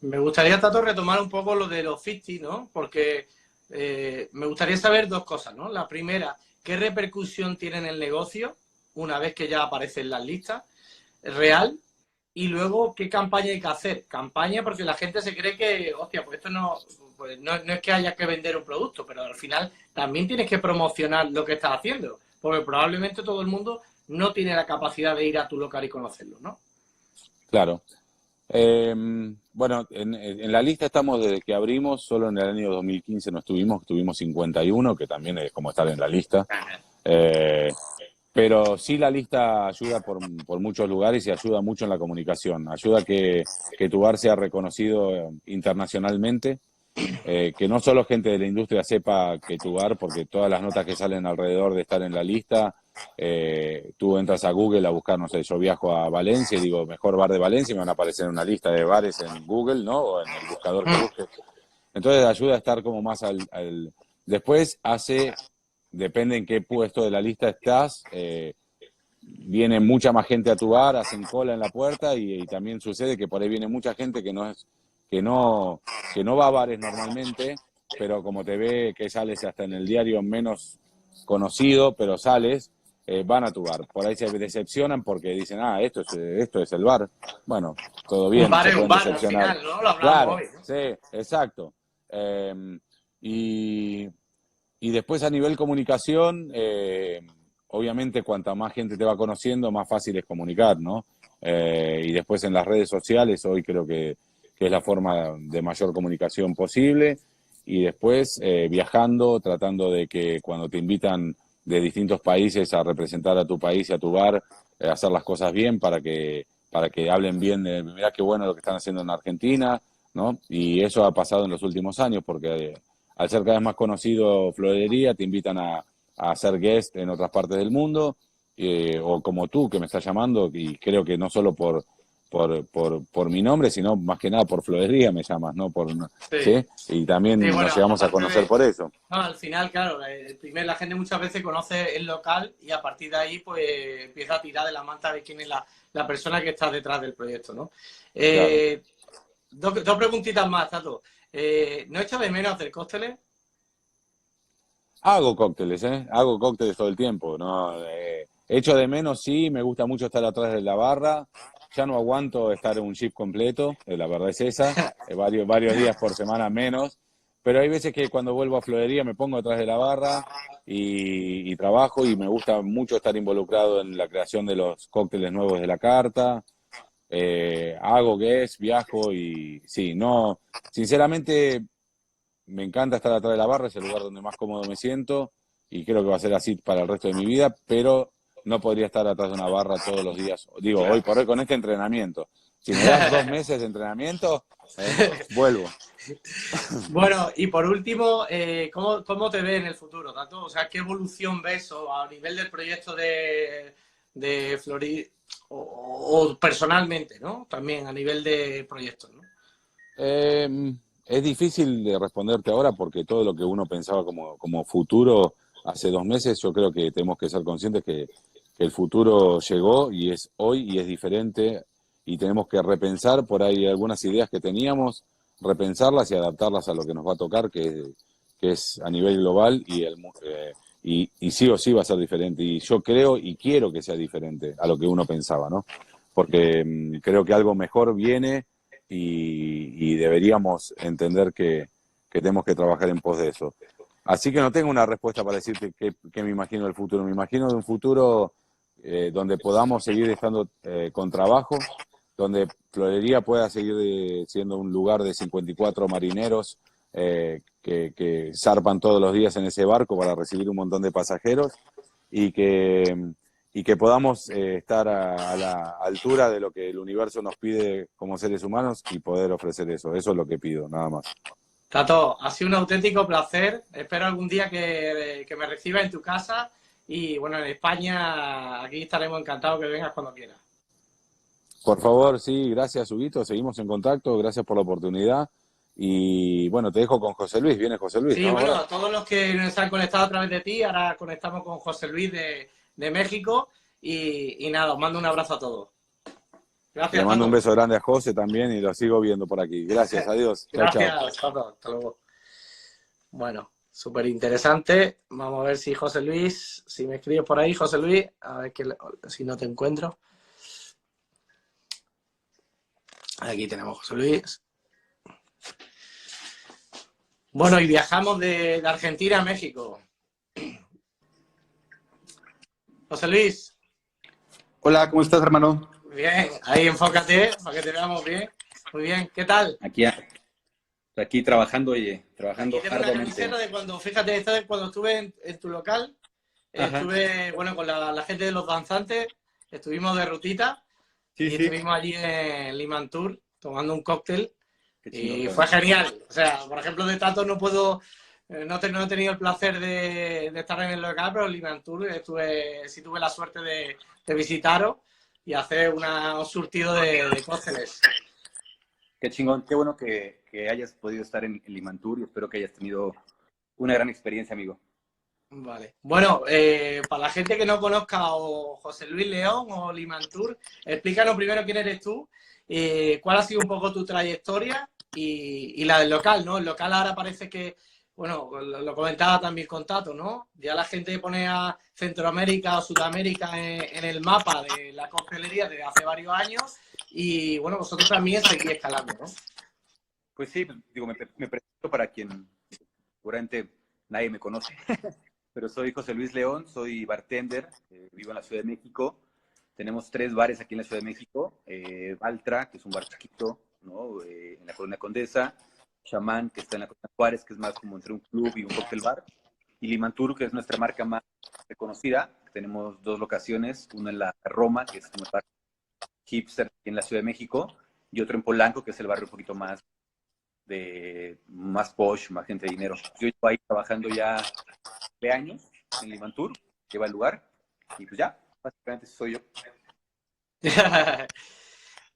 Me gustaría, Tato, retomar un poco lo de los 50, ¿no? Porque me gustaría saber dos cosas, ¿no? La primera, ¿qué repercusión tiene en el negocio una vez que ya aparece en las listas? Real. Y luego, ¿qué campaña hay que hacer? Campaña porque la gente se cree que, hostia, pues esto no, pues no es que haya que vender un producto, pero al final también tienes que promocionar lo que estás haciendo, porque probablemente todo el mundo no tiene la capacidad de ir a tu local y conocerlo, ¿no? Claro. Bueno, en la lista estamos desde que abrimos, solo en el año 2015 no estuvimos 51, que también es como estar en la lista. Eh, pero sí la lista ayuda por muchos lugares y ayuda mucho en la comunicación. Ayuda a que tu bar sea reconocido internacionalmente, que no solo gente de la industria sepa que tu bar, porque todas las notas que salen alrededor de estar en la lista, tú entras a Google a buscar, no sé, yo viajo a Valencia y digo, mejor bar de Valencia, y me van a aparecer en una lista de bares en Google, ¿no? O en el buscador que busques. Entonces ayuda a estar como más Después depende en qué puesto de la lista estás, viene mucha más gente a tu bar, hacen cola en la puerta y también sucede que por ahí viene mucha gente que no, que no va a bares normalmente, pero como te ve que sales hasta en el diario menos conocido, pero sales, van a tu bar. Por ahí se decepcionan porque dicen, esto es el bar. Bueno, todo Un bien, bar se es un pueden bar al decepcionar. final, ¿no? Lo hablamos Claro, hoy, ¿no? sí, exacto. Eh, y, y después a nivel comunicación, obviamente cuanta más gente te va conociendo, más fácil es comunicar, ¿no? Y después en las redes sociales, hoy creo que es la forma de mayor comunicación posible. Y después viajando, tratando de que cuando te invitan de distintos países a representar a tu país y a tu bar, hacer las cosas bien para que hablen bien de, mirá qué bueno lo que están haciendo en Argentina, ¿no? Y eso ha pasado en los últimos años, porque al ser cada vez más conocido Florería, te invitan a hacer guest en otras partes del mundo, o como tú que me estás llamando, y creo que no solo por mi nombre, sino más que nada por Florería me llamas, ¿no? Sí. ¿Sí? Y Sí, también bueno, nos llegamos a aparte conocer de... por eso. No, al final, claro, la gente muchas veces conoce el local y a partir de ahí pues empieza a tirar de la manta de quién es la persona que está detrás del proyecto, ¿no? Claro. Eh, dos preguntitas más, Tato. ¿No echas de menos hacer cócteles? Hago cócteles, ¿eh? Hago cócteles todo el tiempo, ¿no? Echo de menos, sí, me gusta mucho estar atrás de la barra. Ya no aguanto estar en un shift completo, la verdad es esa, varios días por semana menos. Pero hay veces que cuando vuelvo a Florería me pongo atrás de la barra y trabajo y me gusta mucho estar involucrado en la creación de los cócteles nuevos de la carta. Hago guest, viajo y sí, no, sinceramente me encanta estar atrás de la barra, es el lugar donde más cómodo me siento y creo que va a ser así para el resto de mi vida, pero no podría estar atrás de una barra todos los días. Digo, hoy Claro. por hoy con este entrenamiento. Si me das 2 meses de entrenamiento, vuelvo. Bueno, y por último, ¿cómo te ves en el futuro, Tato? O sea, ¿qué evolución ves o a nivel del proyecto de Flori o personalmente, ¿no? También a nivel de proyectos, ¿no? Es difícil de responderte ahora porque todo lo que uno pensaba como futuro hace 2 meses, yo creo que tenemos que ser conscientes que el futuro llegó y es hoy y es diferente y tenemos que repensar por ahí algunas ideas que teníamos, repensarlas y adaptarlas a lo que nos va a tocar, que es a nivel global y sí o sí va a ser diferente. Y yo creo y quiero que sea diferente a lo que uno pensaba, ¿no? Porque creo que algo mejor viene y deberíamos entender que tenemos que trabajar en pos de eso. Así que no tengo una respuesta para decirte qué me imagino del futuro. Me imagino de un futuro donde podamos seguir estando con trabajo, donde Florería pueda seguir siendo un lugar de 54 marineros que zarpan todos los días en ese barco para recibir un montón de pasajeros y y que podamos estar a la altura de lo que el universo nos pide como seres humanos y poder ofrecer eso. Eso es lo que pido, nada más. Tato, ha sido un auténtico placer. Espero algún día que me reciba en tu casa y bueno, en España aquí estaremos encantados que vengas cuando quieras. Por favor, sí, gracias, Huguito. Seguimos en contacto. Gracias por la oportunidad. Y bueno, te dejo con José Luis. Viene José Luis, Sí, ¿no? bueno, Ahora. a todos los que nos han conectado a través de ti, ahora conectamos con José Luis de México y nada, os mando un abrazo a todos. Le Gracias, mando un Tato. beso grande a José también y lo sigo viendo por aquí. Gracias, adiós. Chao, chao. Gracias, Tato. Hasta luego. Bueno, súper interesante. Vamos a ver si José Luis, si me escribes por ahí, José Luis, a ver si no te encuentro. Aquí tenemos José Luis. Bueno, y viajamos de Argentina a México. José Luis, Hola, ¿cómo estás, hermano? bien, ahí enfócate para que te veamos bien. Muy bien, ¿qué tal? Aquí trabajando, oye, Aquí trabajando tengo una arduamente. camiseta de cuando, fíjate, esta de cuando estuve en tu local, Ajá, estuve, bueno, con la gente de los danzantes, estuvimos de rutita sí, y sí. estuvimos allí en Limantour tomando un cóctel Qué chingón, y fue cabrón. genial. O sea, por ejemplo, de Tato no puedo, no he tenido el placer de estar en el local, pero en Limantour sí tuve la suerte de visitaros y hacer un surtido de cócteles. Qué chingón, qué bueno que hayas podido estar en Limantur y espero que hayas tenido una gran experiencia, amigo. Vale. Bueno, para la gente que no conozca o José Luis León o Limantur, explícanos primero quién eres tú, cuál ha sido un poco tu trayectoria y la del local, ¿no? El local ahora parece que, bueno, lo comentaba también con Tato, ¿no? Ya la gente pone a Centroamérica o Sudamérica en el mapa de la coctelería desde hace varios años y, bueno, vosotros también seguís escalando, ¿no? Pues sí, pues, digo, me presento para quien seguramente nadie me conoce, pero soy José Luis León, soy bartender, vivo en la Ciudad de México. Tenemos 3 bares aquí en la Ciudad de México. Baltra, que es un bar chiquito, ¿no? En la Colonia Condesa. Chamán, que está en la Colonia Juárez, que es más como entre un club y un cóctel bar. Y Limantur, que es nuestra marca más reconocida. Tenemos 2 locaciones, una en la Roma, que es como el bar hipster aquí en la Ciudad de México, y otro en Polanco, que es el barrio un poquito más posh, más gente de dinero. Yo llevo ahí trabajando ya de años en Limantur, lleva el lugar, y pues ya, básicamente soy yo.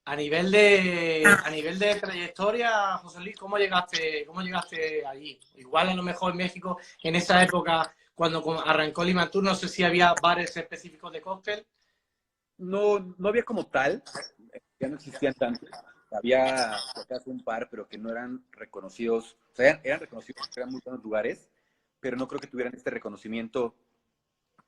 A nivel de trayectoria, José Luis, ¿cómo llegaste allí? Igual a lo mejor en México, en esa época, cuando arrancó Limantur, no sé si había bares específicos de cóctel. No había como tal, ya no existían tantos. Había, si acaso, un par, pero que no eran reconocidos. O sea, eran reconocidos porque eran muy buenos lugares, pero no creo que tuvieran este reconocimiento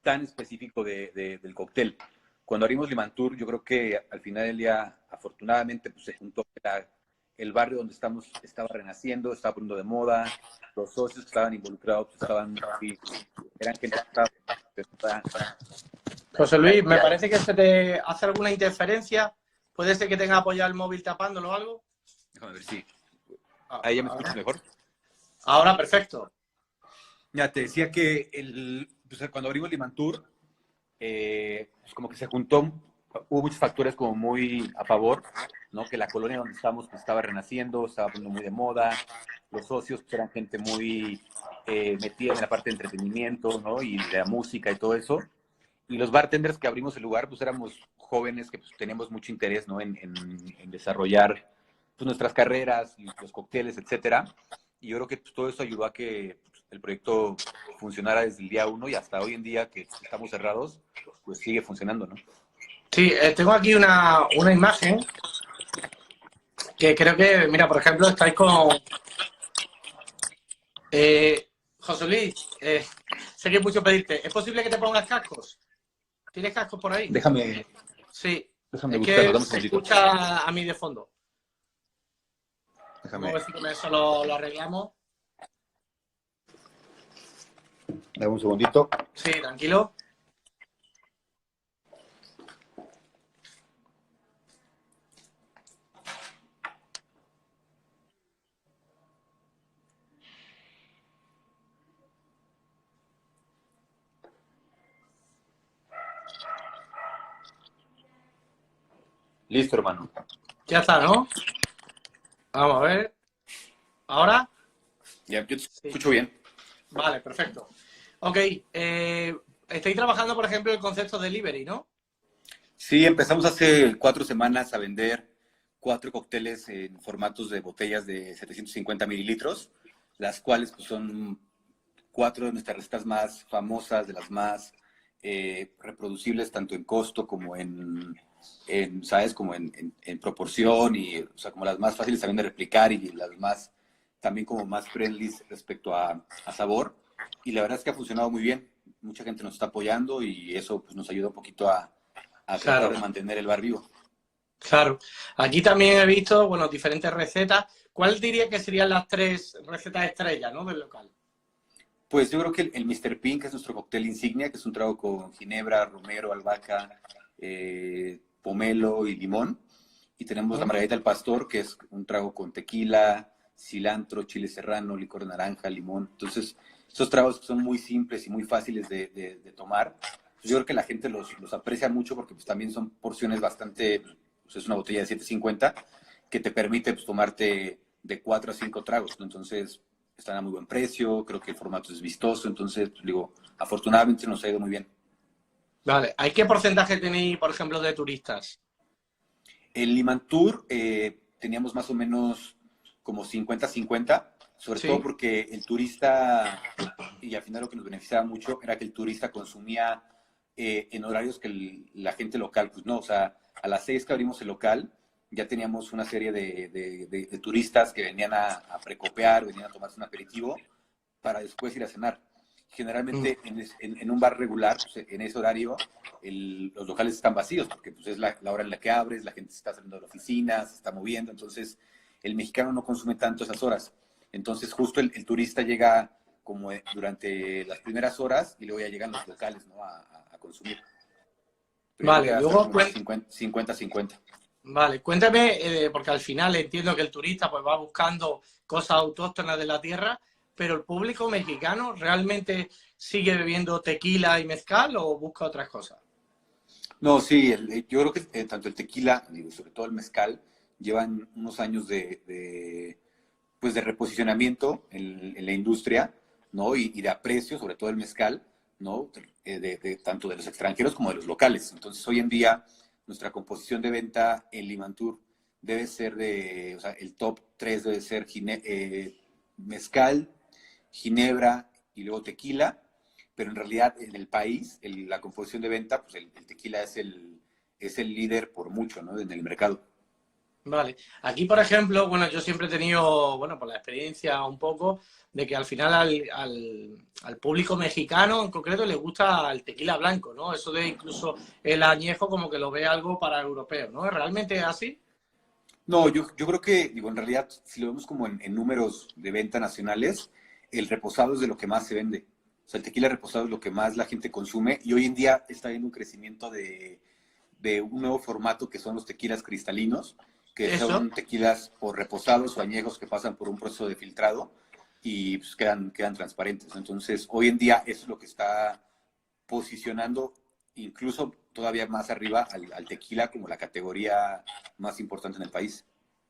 tan específico del cóctel. Cuando abrimos Limantur, yo creo que al final del día, afortunadamente, pues se juntó que el barrio donde estamos estaba renaciendo, estaba poniendo de moda, los socios que estaban involucrados pues, eran gente que estaba José la Luis, me idea. parece que se te hace alguna interferencia. ¿Puede ser que tenga apoyado el móvil tapándolo o algo? Déjame ver si. Ah, Ahí ya me escuchas Ahora, mejor. ahora perfecto. Ya te decía que pues, cuando abrimos Limantur, pues como que se juntó, hubo muchos factores como muy a favor, ¿no? Que la colonia donde estamos pues, estaba renaciendo, estaba poniendo muy de moda, los socios pues, eran gente muy metida en la parte de entretenimiento, ¿no? Y de la música y todo eso. Y los bartenders que abrimos el lugar, pues éramos jóvenes que pues, teníamos mucho interés, ¿no? En desarrollar pues, nuestras carreras, los cócteles, etcétera. Y yo creo que pues, todo eso ayudó a que pues, el proyecto funcionara desde el día 1 y hasta hoy en día que estamos cerrados, pues sigue funcionando, ¿no? Sí, tengo aquí una imagen que creo que, mira, por ejemplo, estáis con José Luis. Sé que es mucho pedirte. ¿Es posible que te pongas cascos? ¿Tienes cascos por ahí? Déjame, Sí. déjame Es buscarlo, que dame un se segundito. escucha a mí de fondo. Vamos a Déjame, ver si con eso lo arreglamos. dame un segundito. Sí, tranquilo. Listo, hermano. Ya está, ¿no? Vamos a ver. ¿Ahora? Ya, yo te Sí. escucho bien. Vale, perfecto. Ok, estáis trabajando, por ejemplo, el concepto de delivery, ¿no? Sí, empezamos hace 4 semanas a vender 4 cócteles en formatos de botellas de 750 mililitros, las cuales pues, son 4 de nuestras recetas más famosas, de las más reproducibles, tanto en costo como ¿sabes? Como en proporción, y, o sea, como las más fáciles también de replicar y las más, también como más friendly respecto a sabor. Y la verdad es que ha funcionado muy bien. Mucha gente nos está apoyando y eso pues, nos ayuda un poquito a tratar Claro, de mantener el bar vivo. claro. Aquí también he visto, bueno, diferentes recetas. ¿Cuál diría que serían las 3 recetas estrellas, ¿no? Del local. Pues yo creo que el Mr. Pink es nuestro cóctel insignia, que es un trago con ginebra, romero, albahaca, pomelo y limón. Y tenemos la ¿Mm? Margarita del Pastor, que es un trago con tequila, cilantro, chile serrano, licor de naranja, limón. Entonces, esos tragos son muy simples y muy fáciles de tomar. Pues yo creo que la gente los aprecia mucho porque pues, también son porciones bastante, pues, es una botella de 750 que te permite pues, tomarte de 4 a 5 tragos, ¿no? Entonces, están a muy buen precio, creo que el formato es vistoso, entonces, pues, digo, afortunadamente nos ha ido muy bien. Vale. ¿Hay qué porcentaje tenéis, por ejemplo, de turistas? En Limantour teníamos más o menos como 50-50, sobre todo Sí. porque el turista, y al final lo que nos beneficiaba mucho era que el turista consumía en horarios que la gente local, pues no, o sea, a las 6 que abrimos el local, ya teníamos una serie de turistas que venían a precopear, venían a tomarse un aperitivo para después ir a cenar. Mm. Generalmente en un bar regular, pues, en ese horario, los locales están vacíos porque pues, es la hora en la que abres, la gente se está saliendo de la oficina, se está moviendo, entonces el mexicano no consume tanto esas horas. Entonces justo el turista llega como durante las primeras horas y luego ya llegan los locales, ¿no? A consumir. Pero yo creo que Vale, va a estar luego como unos 50-50. vale, cuéntame, porque al final entiendo que el turista pues va buscando cosas autóctonas de la tierra, pero el público mexicano realmente sigue bebiendo tequila y mezcal o busca otras cosas. No, sí, yo creo que tanto el tequila, digo, sobre todo el mezcal, llevan unos años pues de reposicionamiento en la industria, ¿no? Y de aprecio, sobre todo el mezcal, ¿no? Tanto de los extranjeros como de los locales. Entonces, hoy en día, nuestra composición de venta en Limantour debe ser o sea, el top 3 debe ser mezcal, ginebra y luego tequila, pero en realidad en el país, la composición de venta, pues el tequila es el líder por mucho, ¿no? En el mercado. Vale. Aquí, por ejemplo, bueno, yo siempre he tenido, bueno, por la experiencia un poco, de que al final al público mexicano en concreto le gusta el tequila blanco, ¿no? Eso de incluso el añejo como que lo ve algo para europeos, ¿no? ¿Realmente es así? No, yo creo que, digo, en realidad, si lo vemos como en números de venta nacionales, el reposado es de lo que más se vende. O sea, el tequila reposado es lo que más la gente consume y hoy en día está viendo un crecimiento de un nuevo formato que son los tequilas cristalinos, que Eso. son tequilas o reposados o añejos que pasan por un proceso de filtrado y pues, quedan transparentes, ¿no? Entonces, hoy en día eso es lo que está posicionando incluso todavía más arriba al tequila como la categoría más importante en el país.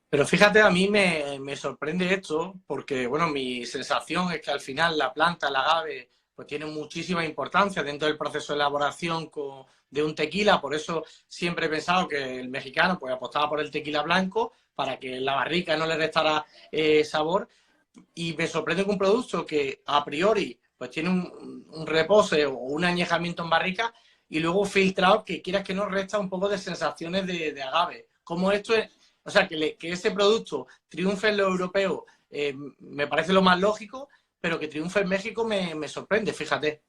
Pero fíjate, a mí me sorprende esto porque, bueno, mi sensación es que al final la planta, el agave, pues tiene muchísima importancia dentro del proceso de elaboración de un tequila. Por eso siempre he pensado que el mexicano pues apostaba por el tequila blanco para que la barrica no le restara sabor. Y me sorprende que un producto que a priori pues tiene un repose o un añejamiento en barrica y luego filtrado que quieras que no resta un poco de sensaciones de agave. Como esto es, o sea, que ese producto triunfe en lo europeo me parece lo más lógico, pero que triunfe en México me sorprende, fíjate.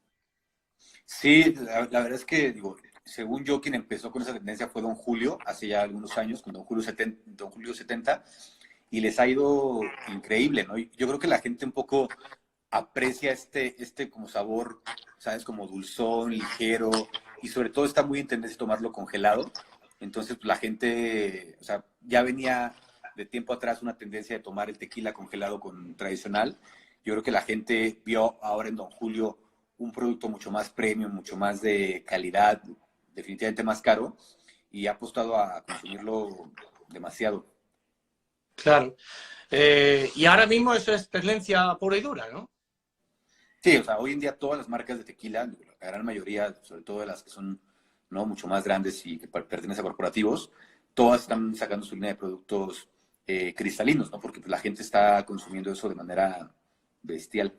Sí, la verdad es que, digo, según yo, quien empezó con esa tendencia fue Don Julio, hace ya algunos años, con Don Julio 70, y les ha ido increíble, ¿no? Yo creo que la gente un poco aprecia este como sabor, ¿sabes? Como dulzón, ligero, y sobre todo está muy en tendencia a tomarlo congelado. Entonces, pues, la gente, o sea, ya venía de tiempo atrás una tendencia de tomar el tequila congelado con tradicional. Yo creo que la gente vio ahora en Don Julio un producto mucho más premium, mucho más de calidad, definitivamente más caro, y ha apostado a consumirlo demasiado. Claro. Y ahora mismo eso es tendencia pura y dura, ¿no? Sí, o sea, hoy en día todas las marcas de tequila, la gran mayoría, sobre todo de las que son, ¿no?, mucho más grandes y que pertenecen a corporativos, todas están sacando su línea de productos cristalinos, ¿no? Porque pues, la gente está consumiendo eso de manera bestial.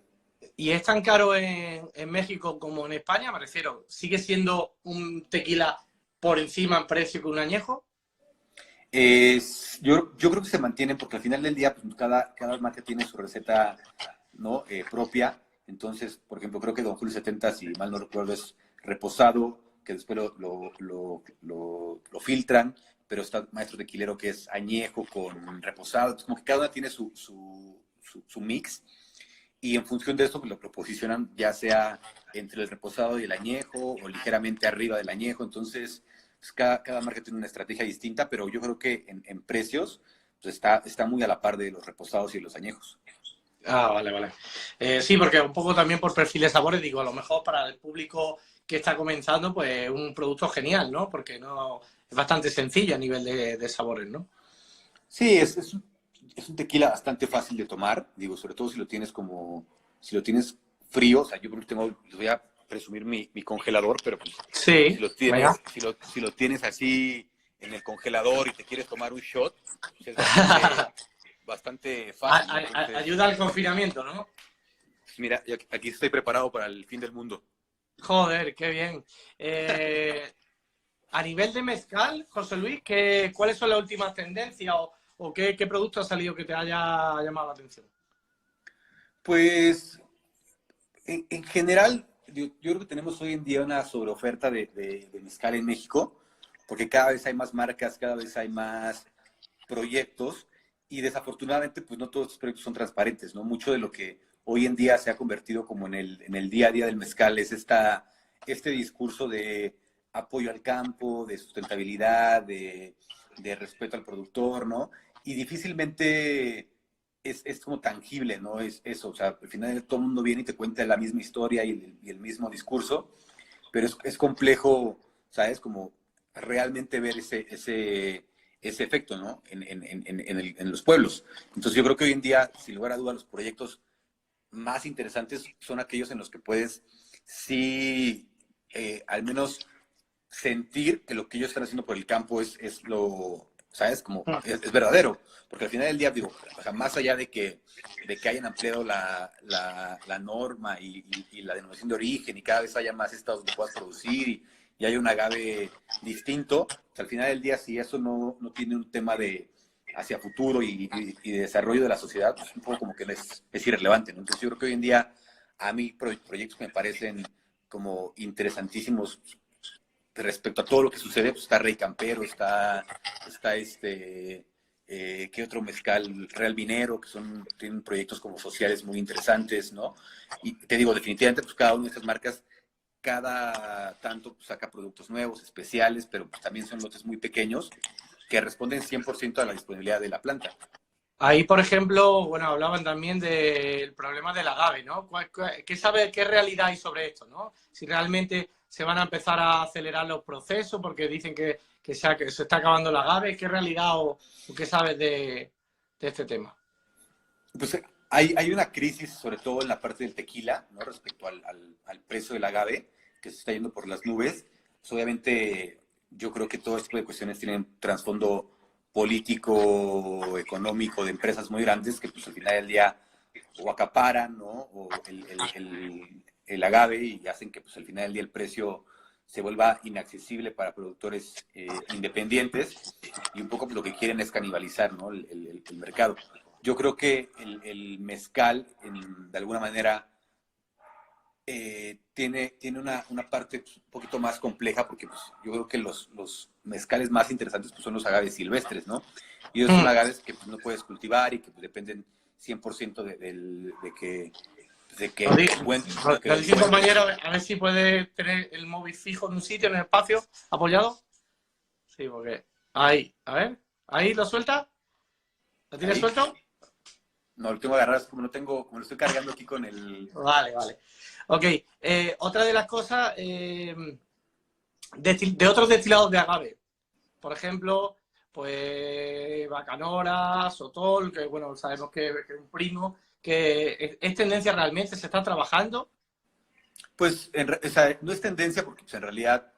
¿Y es tan caro en México como en España? Me refiero, ¿sigue siendo un tequila por encima en precio que un añejo? Yo creo que se mantienen porque al final del día pues, cada marca tiene su receta, ¿no?, propia. Entonces, por ejemplo, creo que Don Julio 70, si mal no recuerdo, es reposado, que después lo filtran, pero está Maestro Tequilero que es añejo con reposado. Entonces, como que cada una tiene su mix y en función de eso pues, lo posicionan ya sea entre el reposado y el añejo o ligeramente arriba del añejo. Entonces, pues, cada marca tiene una estrategia distinta, pero yo creo que en precios pues, está muy a la par de los reposados y los añejos. Ah, vale, vale. Sí, porque un poco también por perfil de sabores, digo, a lo mejor para el público que está comenzando, pues un producto genial, ¿no? Porque no es bastante sencillo a nivel de sabores, ¿no? Sí, es un tequila bastante fácil de tomar, digo, sobre todo si lo tienes frío, o sea, yo creo que les voy a presumir mi congelador, pero pues, si Sí, lo venga. tienes, si lo tienes así en el congelador y te quieres tomar un shot, pues es bastante fácil, ¿no? Entonces, Ayuda al confinamiento, ¿no? mira, yo aquí estoy preparado para el fin del mundo. Joder, qué bien. A nivel de mezcal, José Luis, ¿cuáles son las últimas tendencias o qué producto ha salido que te haya llamado la atención? Pues, en general, yo creo que tenemos hoy en día una sobreoferta de mezcal en México, porque cada vez hay más marcas, cada vez hay más proyectos y desafortunadamente pues no todos estos proyectos son transparentes, ¿no? Mucho de lo que hoy en día se ha convertido como en el día a día del mezcal es este discurso de apoyo al campo, de sustentabilidad, de respeto al productor, ¿no? Y difícilmente es como tangible, ¿no? Es eso, o sea, al final todo el mundo viene y te cuenta la misma historia y el mismo discurso, pero es complejo, ¿sabes? Como realmente ver ese efecto, ¿no? En los pueblos. Entonces yo creo que hoy en día, sin lugar a dudas, los proyectos más interesantes son aquellos en los que puedes, sí, al menos sentir que lo que ellos están haciendo por el campo es lo, ¿sabes? Como es verdadero. Porque al final del día, digo, o sea, más allá de que hayan ampliado la norma y la denominación de origen y cada vez haya más estados donde puedas producir y haya un agave distinto, o sea, al final del día, si eso no tiene un tema de hacia futuro y de desarrollo de la sociedad, pues un poco como que es irrelevante, ¿no? Entonces yo creo que hoy en día a mí proyectos que me parecen como interesantísimos respecto a todo lo que sucede, pues está Rey Campero, está ¿qué otro mezcal? Real Minero, que tienen proyectos como sociales muy interesantes, ¿no? Y te digo, definitivamente, pues cada una de estas marcas, cada tanto pues, saca productos nuevos, especiales, pero pues, también son lotes muy pequeños que responden 100% a la disponibilidad de la planta. Ahí, por ejemplo, bueno, hablaban también del problema del agave, ¿no? ¿Qué realidad hay sobre esto, no? Si realmente se van a empezar a acelerar los procesos porque dicen que se está acabando el agave, ¿qué realidad o qué sabes de este tema? Pues hay una crisis, sobre todo en la parte del tequila, ¿no? Respecto al precio del agave, que se está yendo por las nubes. Pues obviamente, yo creo que todo este tipo de cuestiones tienen trasfondo político, económico, de empresas muy grandes que pues al final del día o acaparan, ¿no? O el agave y hacen que pues al final del día el precio se vuelva inaccesible para productores independientes y un poco pues, lo que quieren es canibalizar, ¿no? el mercado. Yo creo que el mezcal, de alguna manera, tiene una parte pues, un poquito más compleja, porque pues, yo creo que los mezcales más interesantes pues, son los agaves silvestres, ¿no? Y esos son agaves que pues, no puedes cultivar y que pues, dependen 100% de que el buen... Lo dice un compañero, a ver si puede tener el móvil fijo en un sitio, en el espacio, apoyado. Sí, porque ahí, a ver, ahí lo suelta. ¿Lo tienes ¿Ahí? suelto? No, lo tengo agarrado, como lo estoy cargando aquí con el... Vale, vale. Ok, otra de las cosas de otros destilados de agave. por ejemplo, pues Bacanora, Sotol, que bueno, sabemos que es un primo, que es tendencia realmente, se está trabajando. Pues o sea, no es tendencia porque pues, en realidad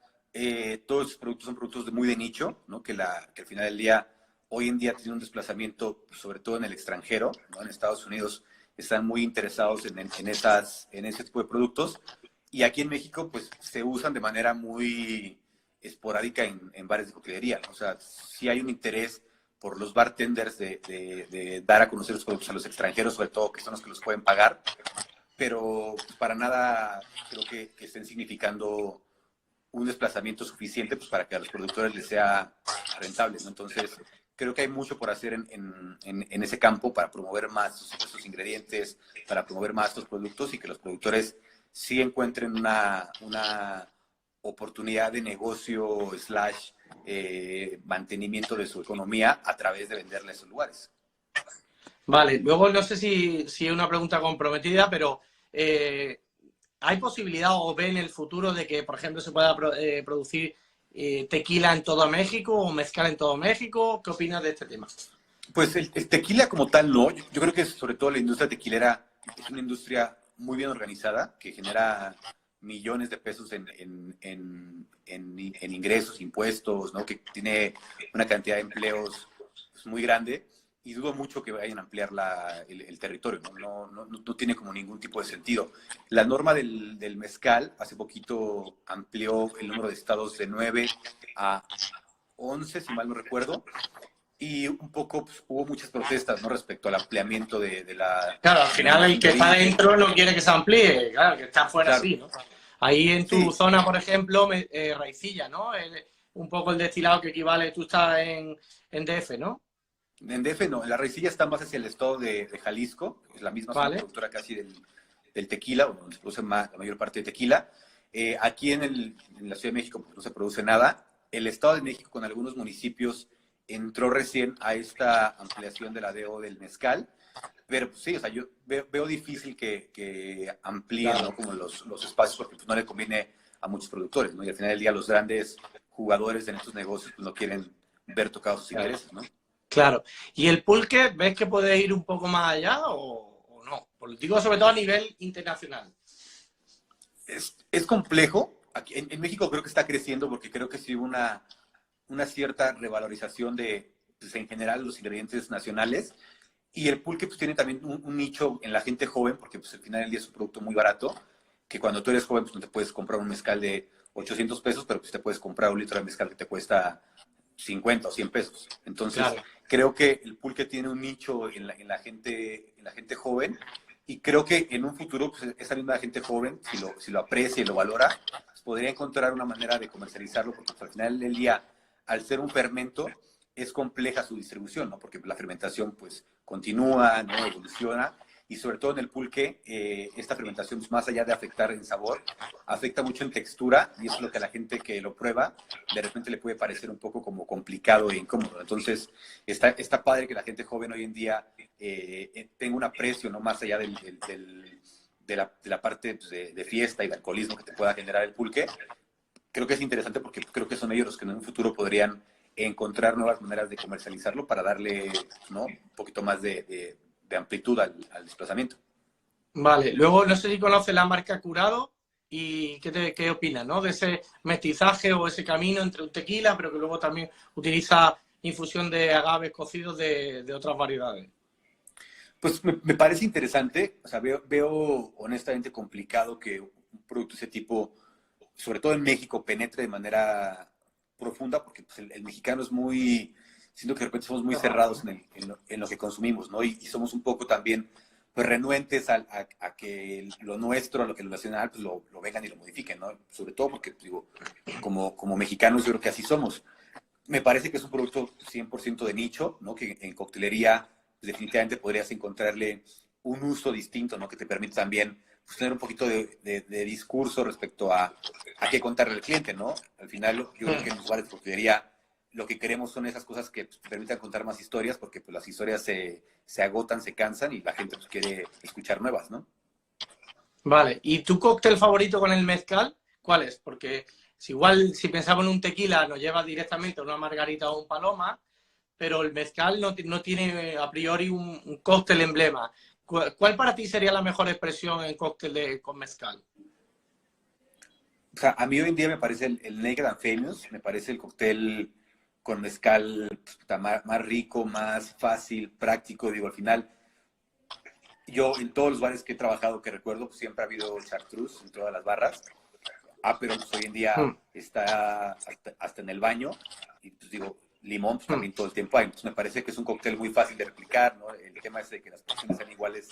todos los productos son productos muy de nicho, ¿no? Que al final del día, hoy en día tiene un desplazamiento, pues, sobre todo en el extranjero, ¿no? En Estados Unidos están muy interesados en ese tipo de productos. Y aquí en México, pues se usan de manera muy esporádica en bares de coctelería, ¿no? O sea, sí hay un interés por los bartenders de dar a conocer los productos a los extranjeros, sobre todo que son los que los pueden pagar, pero pues, para nada creo que estén significando un desplazamiento suficiente pues, para que a los productores les sea rentable, ¿no? Entonces, creo que hay mucho por hacer en ese campo para promover más esos ingredientes, para promover más estos productos y que los productores sí encuentren una oportunidad de negocio slash mantenimiento de su economía a través de venderle a esos lugares. Vale, luego no sé si es una pregunta comprometida, pero ¿hay posibilidad o ve en el futuro de que, por ejemplo, se pueda producir tequila en todo México o mezcal en todo México? ¿Qué opinas de este tema? Pues el tequila como tal no. Yo creo que sobre todo la industria tequilera es una industria muy bien organizada que genera millones de pesos en ingresos, impuestos, ¿no? Que tiene una cantidad de empleos pues, muy grande y dudo mucho que vayan a ampliar el territorio, ¿no? No tiene como ningún tipo de sentido. La norma del mezcal hace poquito amplió el número de estados de 9 a 11, si mal no recuerdo, y un poco pues, hubo muchas protestas, ¿no? Respecto al ampliamiento de la Claro, al final el que denominación de está origen. dentro no quiere que se amplíe, claro, que está afuera Claro, sí, ¿no? Ahí en tu sí, zona, por ejemplo, raicilla, ¿no? Un poco el destilado que equivale, tú estás en DF, ¿no? en DF no, en la raicilla está más hacia el estado de Jalisco, es la misma zona Vale, productora casi del tequila, donde se produce la mayor parte de tequila. Aquí en la Ciudad de México pues, no se produce nada. El Estado de México con algunos municipios entró recién a esta ampliación de la DO del mezcal, pero pues, sí, o sea, yo veo difícil que amplíen, claro. ¿no? Como los espacios porque pues, no le conviene a muchos productores, ¿no? Y al final del día los grandes jugadores en estos negocios pues, no quieren ver tocados sus Claro. intereses, ¿no? Claro. ¿Y el pulque, ves que puede ir un poco más allá o no? Pues lo digo sobre todo a nivel internacional. Es complejo. Aquí, en México creo que está creciendo porque creo que sí hubo una cierta revalorización de, pues, en general, los ingredientes nacionales. Y el pulque pues, tiene también un nicho en la gente joven, porque pues, al final del día es un producto muy barato, que cuando tú eres joven pues, no te puedes comprar un mezcal de 800 pesos, pero pues te puedes comprar un litro de mezcal que te cuesta 50 o 100 pesos. Entonces, Claro. creo que el pulque tiene un nicho en la gente joven y creo que en un futuro pues, esa misma gente joven, si lo aprecia y lo valora, pues, podría encontrar una manera de comercializarlo, porque pues, al final del día, al ser un fermento, es compleja su distribución, ¿no? Porque la fermentación pues continúa, ¿no? Evoluciona y sobre todo en el pulque, esta fermentación, pues, más allá de afectar en sabor, afecta mucho en textura y eso es lo que a la gente que lo prueba de repente le puede parecer un poco como complicado e incómodo. Entonces, está padre que la gente joven hoy en día tenga un aprecio, ¿no? Más allá de la parte pues, de fiesta y de alcoholismo que te pueda generar el pulque. Creo que es interesante porque creo que son ellos los que en un futuro podrían encontrar nuevas maneras de comercializarlo para darle, ¿no? Un poquito más de amplitud al desplazamiento. Vale. Luego, no sé si conoces la marca Curado y qué opinas, ¿no? De ese mestizaje o ese camino entre un tequila, pero que luego también utiliza infusión de agaves cocidos de otras variedades. Pues me parece interesante, o sea, veo honestamente complicado que un producto de ese tipo, sobre todo en México, penetre de manera profunda, porque pues, el mexicano es muy, siento que de repente somos muy cerrados en lo que consumimos, ¿no? Y somos un poco también pues renuentes a que lo nuestro, a lo que lo nacional, pues lo vengan y lo modifiquen, ¿no? Sobre todo porque, pues, digo, como mexicanos yo creo que así somos. Me parece que es un producto 100% de nicho, ¿no? Que en coctelería pues, definitivamente podrías encontrarle un uso distinto, ¿no? Que te permite también pues, tener un poquito de discurso respecto a qué contarle al cliente, ¿no? Al final, yo creo que en los bares de coctelería lo que queremos son esas cosas que pues, te permitan contar más historias, porque pues, las historias se agotan, se cansan y la gente pues, quiere escuchar nuevas, ¿no? Vale. ¿Y tu cóctel favorito con el mezcal? ¿Cuál es? Porque Si igual, si pensamos en un tequila, nos lleva directamente a una margarita o un paloma, pero el mezcal no tiene a priori un cóctel emblema. ¿Cuál para ti sería la mejor expresión en cóctel con mezcal? O sea, a mí hoy en día me parece el Naked and Famous, me parece el cóctel con mezcal más rico, más fácil, práctico. Digo, al final, yo en todos los bares que he trabajado, que recuerdo, pues siempre ha habido chartreuse en todas las barras. Pero pues hoy en día Mm, está hasta en el baño. Y pues digo, limón pues mm. también todo el tiempo hay. Entonces me parece que es un cóctel muy fácil de replicar, ¿no? El tema es de que las porciones sean iguales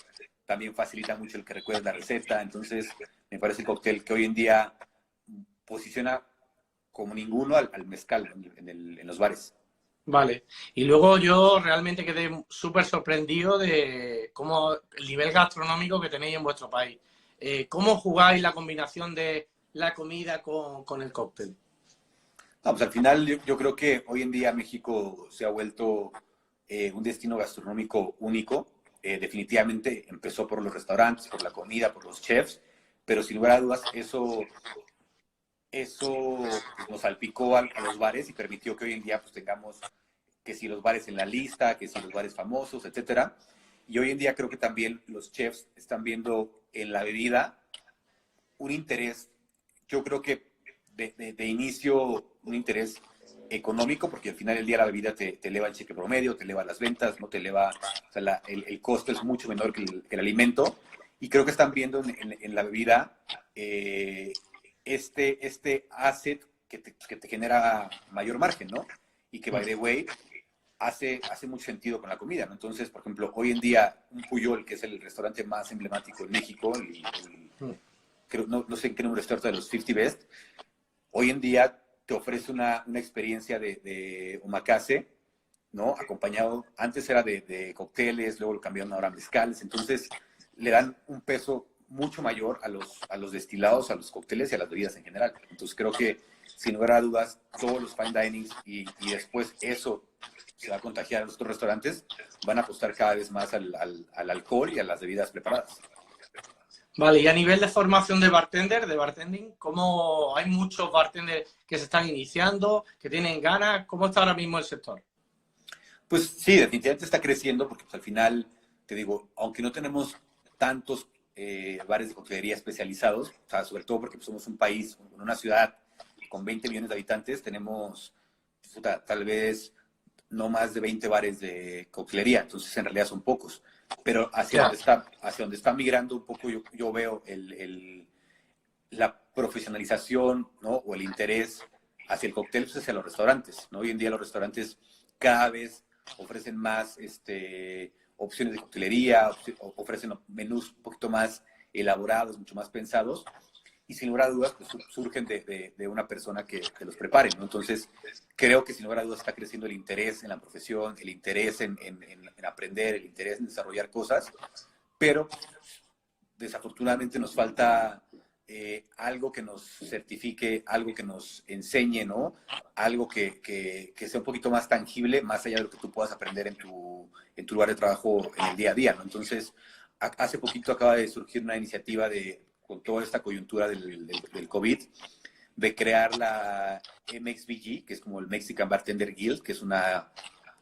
también facilita mucho el que recuerdes la receta. Entonces me parece un cóctel que hoy en día posiciona como ninguno al mezcal en los bares. Vale. Y luego yo realmente quedé súper sorprendido de cómo el nivel gastronómico que tenéis en vuestro país. ¿Cómo jugáis la combinación de la comida con el cóctel? No, pues al final yo creo que hoy en día México se ha vuelto un destino gastronómico único. Definitivamente empezó por los restaurantes, por la comida, por los chefs, pero sin lugar a dudas eso pues, nos salpicó a los bares y permitió que hoy en día pues tengamos que si los bares en la lista, que si los bares famosos, etcétera. Y hoy en día creo que también los chefs están viendo en la bebida un interés, yo creo que de inicio, un interés económico, porque al final del día la bebida te eleva el cheque promedio, te eleva las ventas, no te eleva, o sea, el costo es mucho menor que el alimento. Y creo que están viendo en la bebida este asset que te genera mayor margen, ¿no? Y que, by the way, hace mucho sentido con la comida, ¿no? Entonces, por ejemplo, hoy en día, un Puyol, que es el restaurante más emblemático en México, creo, no sé en qué número está ahorita de los 50 Best, hoy en día te ofrece una experiencia de omakase, ¿no? Acompañado, antes era de cócteles, luego lo cambiaron ahora a mezcales, entonces le dan un peso mucho mayor a los destilados, a los cócteles y a las bebidas en general. Entonces creo que, sin lugar a dudas, todos los fine dinings y después eso se va a contagiar a los otros restaurantes, van a apostar cada vez más al alcohol y a las bebidas preparadas. Vale, y a nivel de formación de bartending, ¿cómo hay muchos bartenders que se están iniciando, que tienen ganas? ¿Cómo está ahora mismo el sector? Pues sí, definitivamente está creciendo porque pues, al final, te digo, aunque no tenemos tantos bares de coctelería especializados, o sea, sobre todo porque pues, somos un país, una ciudad con 20 millones de habitantes, tenemos puta, tal vez no más de 20 bares de coctelería, entonces en realidad son pocos. Pero Ya. hacia donde está migrando un poco, yo veo la profesionalización, ¿no? O el interés hacia el cóctel, pues hacia los restaurantes, ¿no? Hoy en día los restaurantes cada vez ofrecen más opciones de coctelería, ofrecen menús un poquito más elaborados, mucho más pensados, y sin lugar a dudas pues, surgen de una persona que los prepare, ¿no? Entonces, creo que sin lugar a dudas está creciendo el interés en la profesión, el interés en aprender, el interés en desarrollar cosas, pero desafortunadamente nos falta algo que nos certifique, algo que nos enseñe, ¿no? Algo que sea un poquito más tangible, más allá de lo que tú puedas aprender en tu lugar de trabajo en el día a día, ¿no? Entonces, hace poquito acaba de surgir una iniciativa con toda esta coyuntura del COVID, de crear la MXBG, que es como el Mexican Bartender Guild, que es una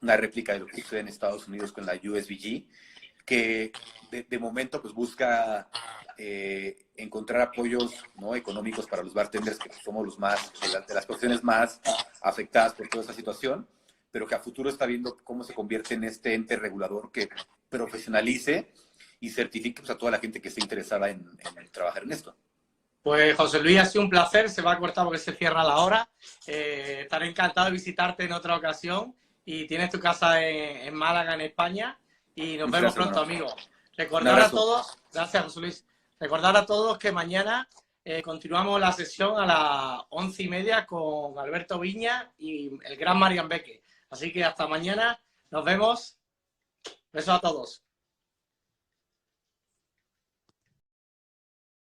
réplica de lo que sucede en Estados Unidos con la USBG, que de momento pues busca encontrar apoyos, ¿no? Económicos para los bartenders, que somos los más, de las profesiones más afectadas por toda esta situación, pero que a futuro está viendo cómo se convierte en este ente regulador que profesionalice y certifique pues, a toda la gente que esté interesada en trabajar en esto. Pues José Luis, ha sido un placer, se va a cortar porque se cierra la hora. Estaré encantado de visitarte en otra ocasión y tienes tu casa en Málaga, en España, y nos Muchas vemos gracias, pronto, hermano. amigos. Un Recordar a abrazo. todos, gracias José Luis, recordar a todos que mañana continuamos la sesión a las 11:30 con Alberto Viña y el gran Marian Beque. Así que hasta mañana, nos vemos. Besos a todos.